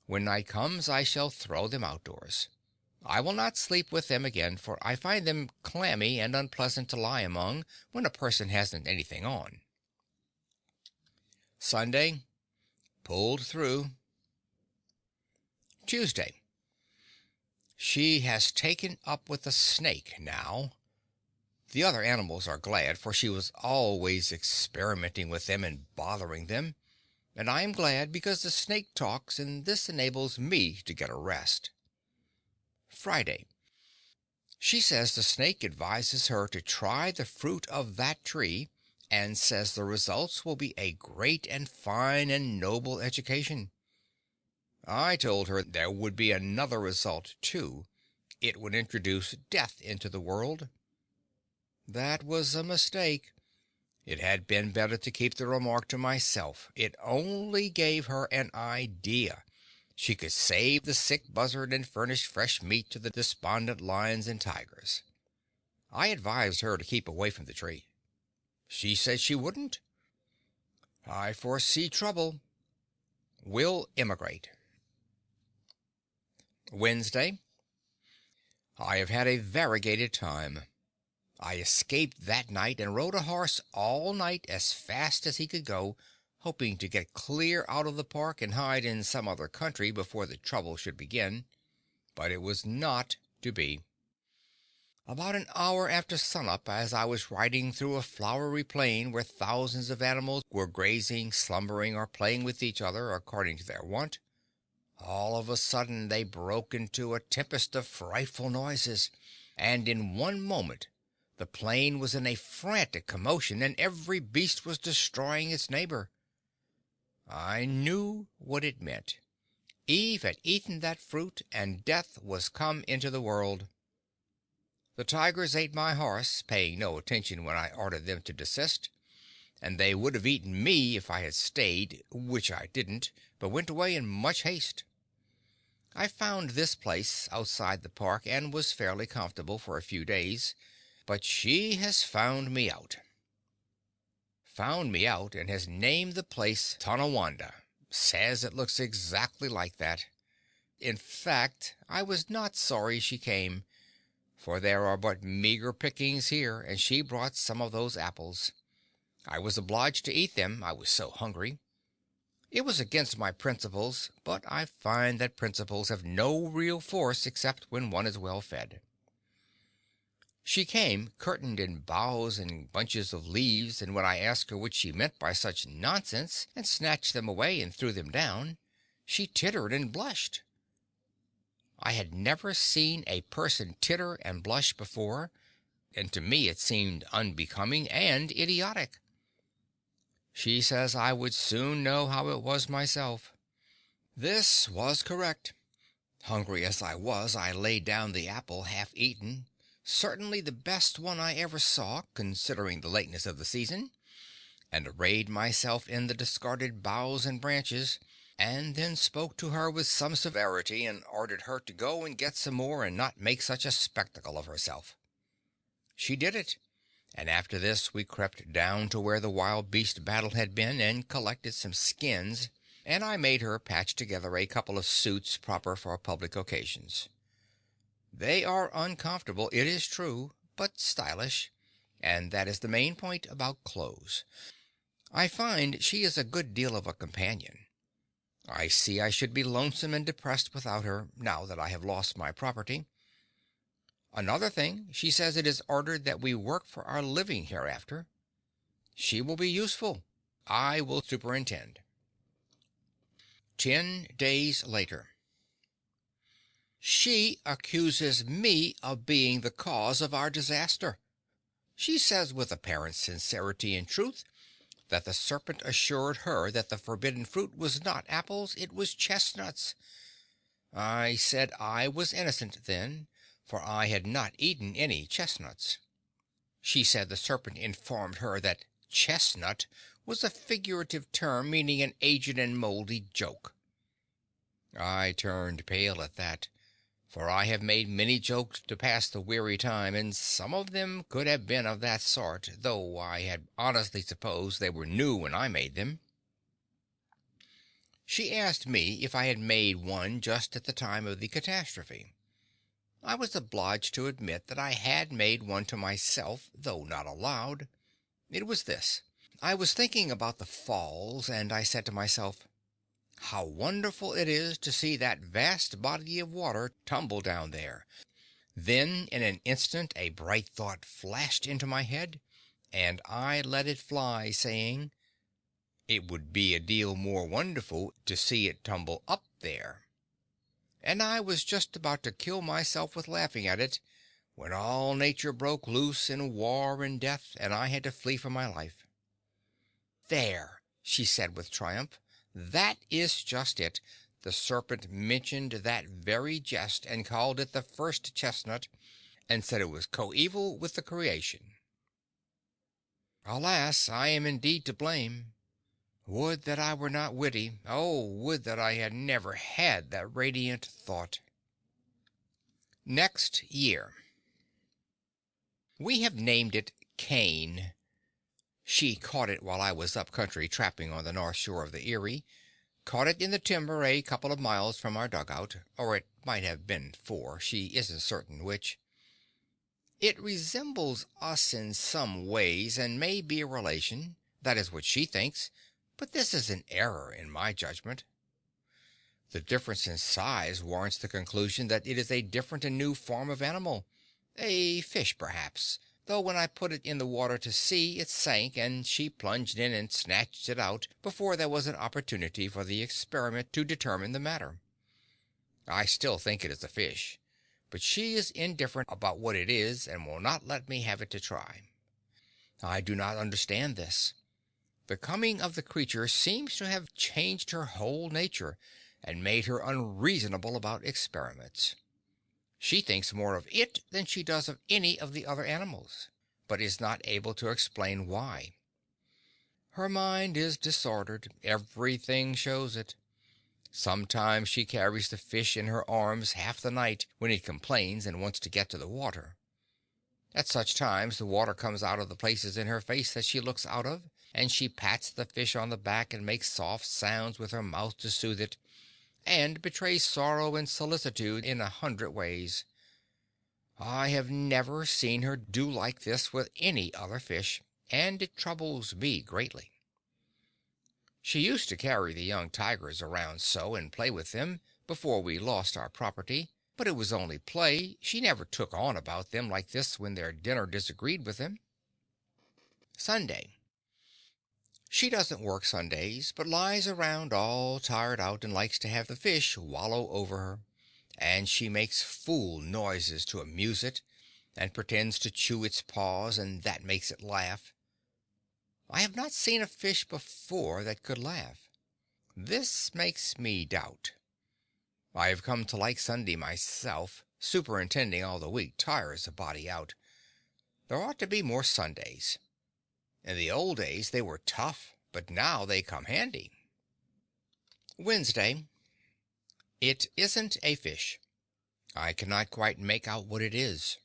When night comes I shall throw them outdoors. I will not sleep with them again, for I find them clammy and unpleasant to lie among when a person hasn't anything on. Sunday. Pulled through. Tuesday. She has taken up with the snake now. The other animals are glad, for she was always experimenting with them and bothering them. And I am glad because the snake talks, and this enables me to get a rest. Friday. She says the snake advises her to try the fruit of that tree, and says the results will be a great and fine and noble education. I told her there would be another result, too. It would introduce death into the world. That was a mistake. It had been better to keep the remark to myself. It only gave her an idea. She could save the sick buzzard and furnish fresh meat to the despondent lions and tigers. I advised her to keep away from the tree. She said she wouldn't. I foresee trouble. Will emigrate. Wednesday. I have had a variegated time. I escaped that night and rode a horse all night as fast as he could go, hoping to get clear out of the park and hide in some other country before the trouble should begin. But it was not to be. About an hour after sunup, as I was riding through a flowery plain where thousands of animals were grazing, slumbering, or playing with each other according to their wont, all of a sudden they broke into a tempest of frightful noises, and in one moment the plain was in a frantic commotion, and every beast was destroying its neighbor. I knew what it meant. Eve had eaten that fruit, and death was come into the world. The tigers ate my horse, paying no attention when I ordered them to desist, and they would have eaten me if I had stayed, which I didn't, but went away in much haste. I found this place outside the park and was fairly comfortable for a few days, but she has found me out. Found me out and has named the place Tonawanda. Says it looks exactly like that. In fact, I was not sorry she came, for there are but meager pickings here, and she brought some of those apples. I was obliged to eat them, I was so hungry. It was against my principles, but I find that principles have no real force except when one is well fed. She came curtained in boughs and bunches of leaves, and when I asked her what she meant by such nonsense, and snatched them away and threw them down, she tittered and blushed. I had never seen a person titter and blush before, and to me it seemed unbecoming and idiotic. She says I would soon know how it was myself. This was correct. Hungry as I was, I laid down the apple half eaten, certainly the best one I ever saw, considering the lateness of the season, and arrayed myself in the discarded boughs and branches, and then spoke to her with some severity, and ordered her to go and get some more and not make such a spectacle of herself. She did it, and after this we crept down to where the wild beast battle had been, and collected some skins, and I made her patch together a couple of suits proper for public occasions. They are uncomfortable, it is true, but stylish, and that is the main point about clothes. I find she is a good deal of a companion. I see I should be lonesome and depressed without her, now that I have lost my property. Another thing, she says it is ordered that we work for our living hereafter. She will be useful. I will superintend. 10 days later. She accuses me of being the cause of our disaster. She says with apparent sincerity and truth that the serpent assured her that the forbidden fruit was not apples, it was chestnuts. I said I was innocent then, for I had not eaten any chestnuts. She said the serpent informed her that chestnut was a figurative term meaning an aged and moldy joke. I turned pale at that, for I have made many jokes to pass the weary time, and some of them could have been of that sort, though I had honestly supposed they were new when I made them. She asked me if I had made one just at the time of the catastrophe. I was obliged to admit that I had made one to myself, though not aloud. It was this. I was thinking about the falls, and I said to myself, "How wonderful it is to see that vast body of water tumble down there." Then in an instant a bright thought flashed into my head, and I let it fly, saying, "It would be a deal more wonderful to see it tumble up there." And I was just about to kill myself with laughing at it, when all nature broke loose in war and death, and I had to flee for my life. "There," she said with triumph, "that is just it. The serpent mentioned that very jest, and called it the first chestnut, and said it was coeval with the creation. Alas, I am indeed to blame. Would that I were not witty. Oh, would that I had never had that radiant thought." Next year. We have named it Cain. She caught it while I was up country trapping on the north shore of the Erie. Caught it in the timber a couple of miles from our dugout, or it might have been 4. She isn't certain which. It resembles us in some ways, and may be a relation. That is what she thinks, but this is an error in my judgment. The difference in size warrants the conclusion that it is a different and new form of animal. A fish, perhaps, though when I put it in the water to see, it sank, and she plunged in and snatched it out before there was an opportunity for the experiment to determine the matter. I still think it is a fish, but she is indifferent about what it is and will not let me have it to try. I do not understand this. The coming of the creature seems to have changed her whole nature and made her unreasonable about experiments. She thinks more of it than she does of any of the other animals, but is not able to explain why. Her mind is disordered. Everything shows it. Sometimes she carries the fish in her arms half the night when it complains and wants to get to the water. At such times the water comes out of the places in her face that she looks out of, and she pats the fish on the back and makes soft sounds with her mouth to soothe it, and betrays sorrow and solicitude in 100 ways. I have never seen her do like this with any other fish, and it troubles me greatly. She used to carry the young tigers around so and play with them before we lost our property, but it was only play. She never took on about them like this when their dinner disagreed with them. Sunday. She doesn't work Sundays, but lies around all tired out and likes to have the fish wallow over her, and she makes fool noises to amuse it, and pretends to chew its paws, and that makes it laugh. I have not seen a fish before that could laugh. This makes me doubt. I have come to like Sunday myself. Superintending all the week tires a body out. There ought to be more Sundays. In the old days they were tough, but now they come handy. Wednesday. It isn't a fish. I cannot quite make out what it is.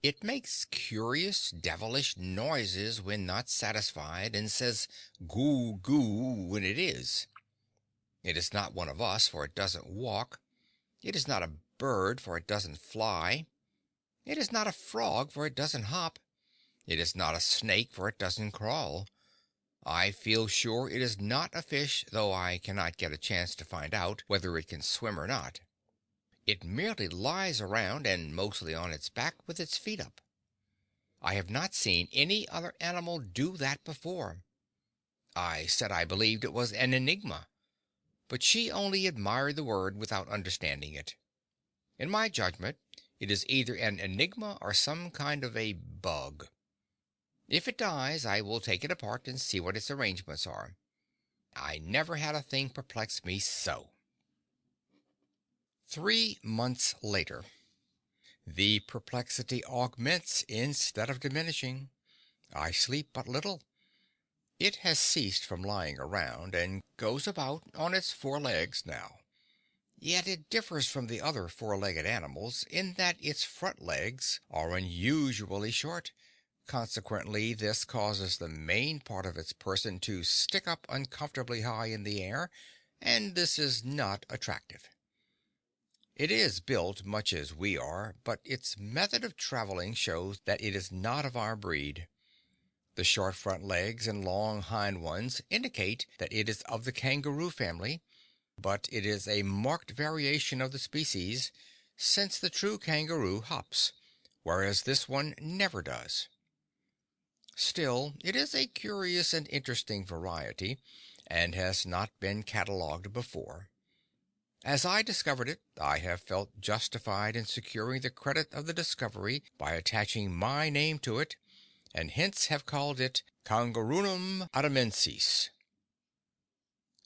It makes curious, devilish noises when not satisfied, and says goo goo when it is. It is not one of us, for it doesn't walk. It is not a bird, for it doesn't fly. It is not a frog, for it doesn't hop. It is not a snake, for it doesn't crawl. I feel sure it is not a fish, though I cannot get a chance to find out whether it can swim or not. It merely lies around, and mostly on its back with its feet up. I have not seen any other animal do that before. I said I believed it was an enigma, but she only admired the word without understanding it. In my judgment, it is either an enigma or some kind of a bug. If it dies, I will take it apart and see what its arrangements are. I never had a thing perplex me so. 3 months later. The perplexity augments instead of diminishing. I sleep but little. It has ceased from lying around and goes about on its 4 legs now. Yet it differs from the other 4-legged animals in that its front legs are unusually short. Consequently, this causes the main part of its person to stick up uncomfortably high in the air, and this is not attractive. It is built much as we are, but its method of traveling shows that it is not of our breed. The short front legs and long hind ones indicate that it is of the kangaroo family, but it is a marked variation of the species, since the true kangaroo hops, whereas this one never does. Still, it is a curious and interesting variety, and has not been catalogued before. As I discovered it, I have felt justified in securing the credit of the discovery by attaching my name to it, and hence have called it Kangaroonum adamensis.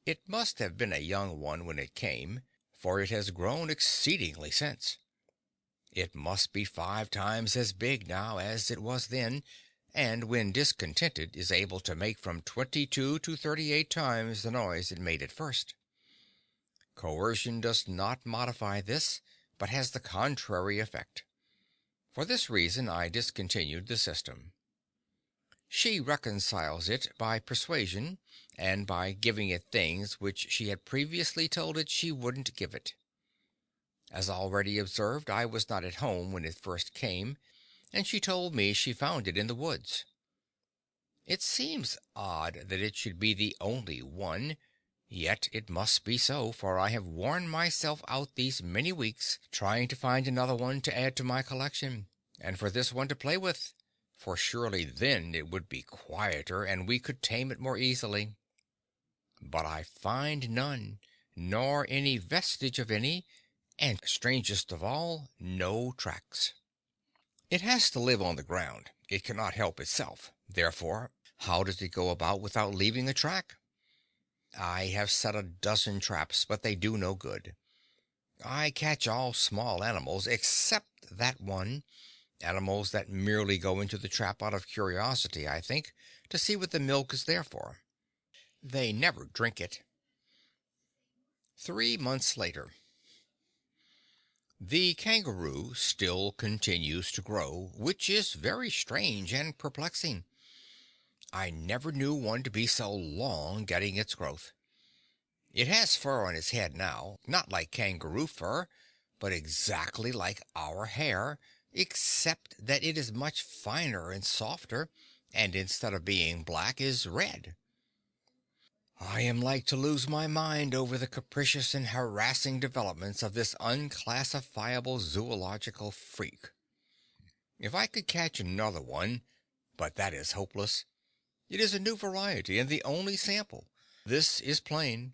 It must have been a young one when it came, for it has grown exceedingly since. It must be 5 times as big now as it was then, and when discontented is able to make from 22 to 38 times the noise it made at first. Coercion does not modify this, but has the contrary effect. For this reason I discontinued the system. She reconciles it by persuasion, and by giving it things which she had previously told it she wouldn't give it. As already observed, I was not at home when it first came, and she told me she found it in the woods. It seems odd that it should be the only one, yet it must be so, for I have worn myself out these many weeks trying to find another one to add to my collection, and for this one to play with, for surely then it would be quieter, and we could tame it more easily. But I find none, nor any vestige of any, and strangest of all, no tracks. It has to live on the ground. It cannot help itself. Therefore, how does it go about without leaving a track? I have set a dozen traps, but they do no good. I catch all small animals except that one, animals that merely go into the trap out of curiosity, I think, to see what the milk is there for. They never drink it. 3 months later. The kangaroo still continues to grow, which is very strange and perplexing. I never knew one to be so long getting its growth. It has fur on its head now, not like kangaroo fur, but exactly like our hair, except that it is much finer and softer, and instead of being black is red. I am like to lose my mind over the capricious and harassing developments of this unclassifiable zoological freak. If I could catch another one, but that is hopeless. It is a new variety and the only sample. This is plain.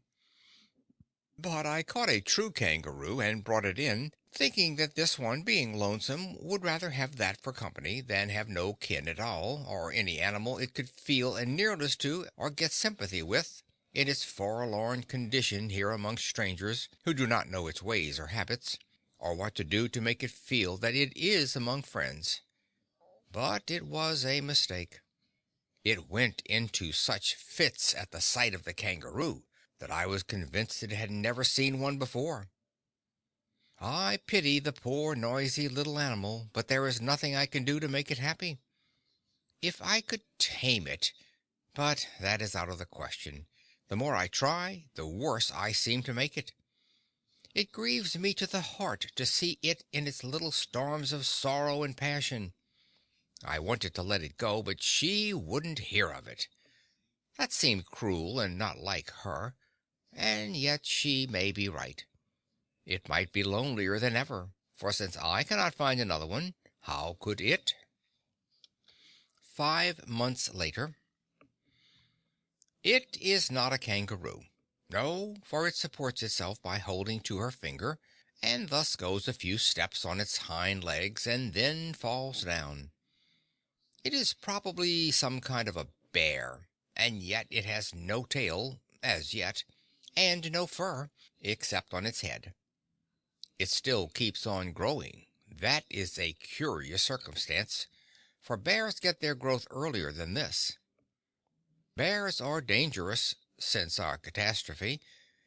But I caught a true kangaroo and brought it in, thinking that this one, being lonesome, would rather have that for company than have no kin at all, or any animal it could feel a nearness to or get sympathy with in its forlorn condition here among strangers who do not know its ways or habits, or what to do to make it feel that it is among friends. But it was a mistake. It went into such fits at the sight of the kangaroo that I was convinced it had never seen one before. I pity the poor noisy little animal, but there is nothing I can do to make it happy. If I could tame it, but that is out of the question. The more I try, the worse I seem to make it. It grieves me to the heart to see it in its little storms of sorrow and passion. I wanted to let it go, but she wouldn't hear of it. That seemed cruel and not like her, and yet she may be right. It might be lonelier than ever, for since I cannot find another one, how could it? 5 months later. It is not a kangaroo. No, for it supports itself by holding to her finger, and thus goes a few steps on its hind legs and then falls down. It is probably some kind of a bear, and yet it has no tail, as yet, and no fur, except on its head. it still keeps on growing. That is a curious circumstance, for bears get their growth earlier than this. Bears are dangerous since our catastrophe,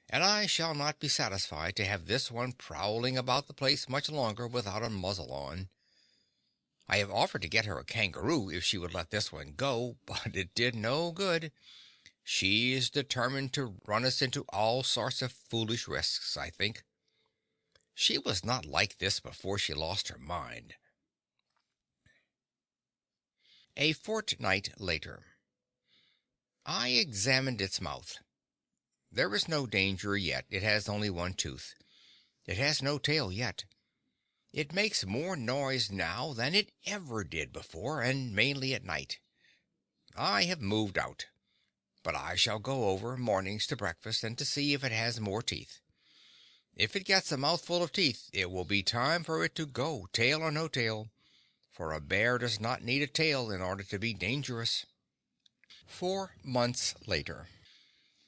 and I shall not be satisfied to have this one prowling about the place much longer without a muzzle on. I have offered to get her a kangaroo if she would let this one go, but it did no good. She is determined to run us into all sorts of foolish risks, I think. She was not like this before she lost her mind. A fortnight later. I examined its mouth. There is no danger yet. It has only one tooth. It has no tail yet. It makes more noise now than it ever did before, and mainly at night. I have moved out, but I shall go over mornings to breakfast and to see if it has more teeth. If it gets a mouthful of teeth, it will be time for it to go, tail or no tail, for a bear does not need a tail in order to be dangerous. 4 months later.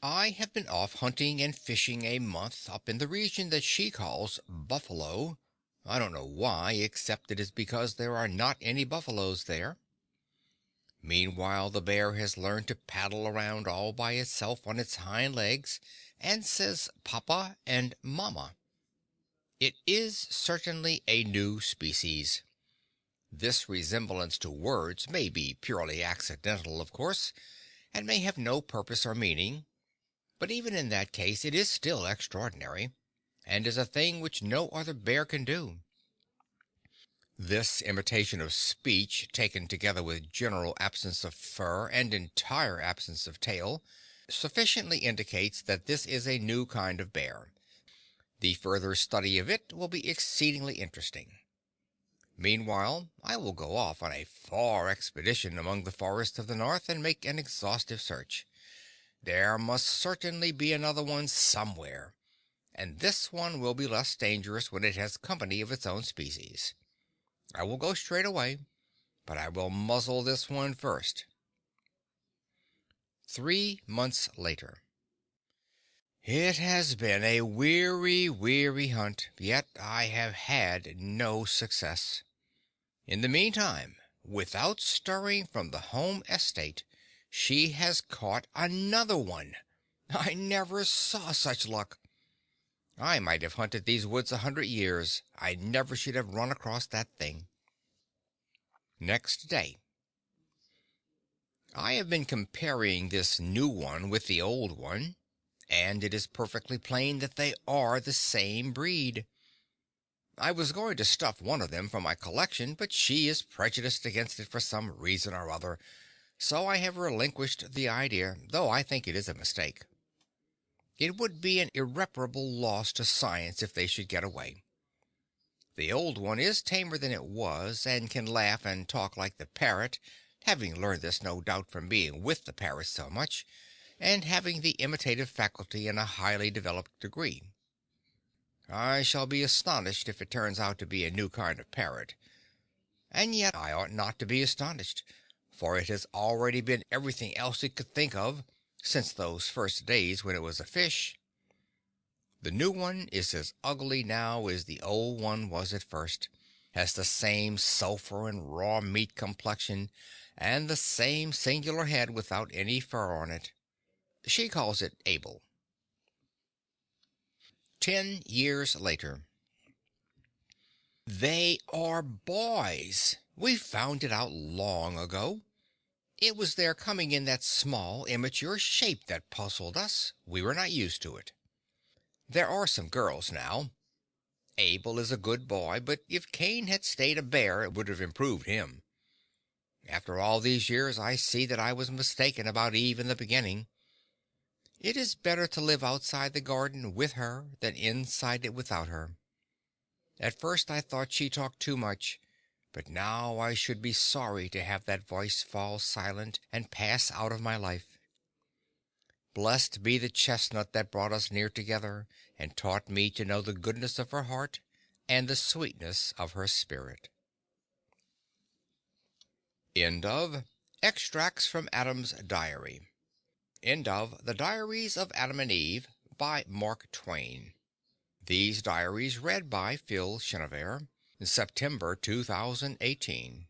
I have been off hunting and fishing a month up in the region that she calls Buffalo. I don't know why, except it is because there are not any buffaloes there. Meanwhile, the bear has learned to paddle around all by itself on its hind legs and says Papa and Mama. It is certainly a new species. This resemblance to words may be purely accidental, of course, and may have no purpose or meaning, but even in that case it is still extraordinary, and is a thing which no other bear can do. This imitation of speech, taken together with general absence of fur and entire absence of tail, sufficiently indicates that this is a new kind of bear. The further study of it will be exceedingly interesting. Meanwhile, I will go off on a far expedition among the forests of the north and make an exhaustive search. There must certainly be another one somewhere, and this one will be less dangerous when it has company of its own species. I will go straight away, but I will muzzle this one first. 3 months later. It has been a weary, weary hunt, yet I have had no success. In the meantime, without stirring from the home estate, she has caught another one. I never saw such luck. I might have hunted these woods 100 years. I never should have run across that thing. Next day. I have been comparing this new one with the old one, and it is perfectly plain that they are the same breed. I was going to stuff one of them for my collection, but she is prejudiced against it for some reason or other, so I have relinquished the idea, though I think it is a mistake. It would be an irreparable loss to science if they should get away. The old one is tamer than it was, and can laugh and talk like the parrot, having learned this no doubt from being with the parrot so much, and having the imitative faculty in a highly developed degree. I shall be astonished if it turns out to be a new kind of parrot. And yet I ought not to be astonished, for it has already been everything else it could think of, since those first days when it was a fish. The new one is as ugly now as the old one was at first, has the same sulphur and raw meat complexion, and the same singular head without any fur on it. She calls it Abel. 10 years later. They are boys. We found it out long ago. It was their coming in that small, immature shape that puzzled us. We were not used to it. There are some girls now. Abel is a good boy, but if Cain had stayed a bear, it would have improved him. After all these years, I see that I was mistaken about Eve in the beginning. It is better to live outside the garden with her than inside it without her. At first I thought she talked too much, but now I should be sorry to have that voice fall silent and pass out of my life. Blessed be the chestnut that brought us near together and taught me to know the goodness of her heart and the sweetness of her spirit. End of Extracts from Adam's Diary. End of The Diaries of Adam and Eve by Mark Twain. These diaries read by Phil Chenevert, September 2018.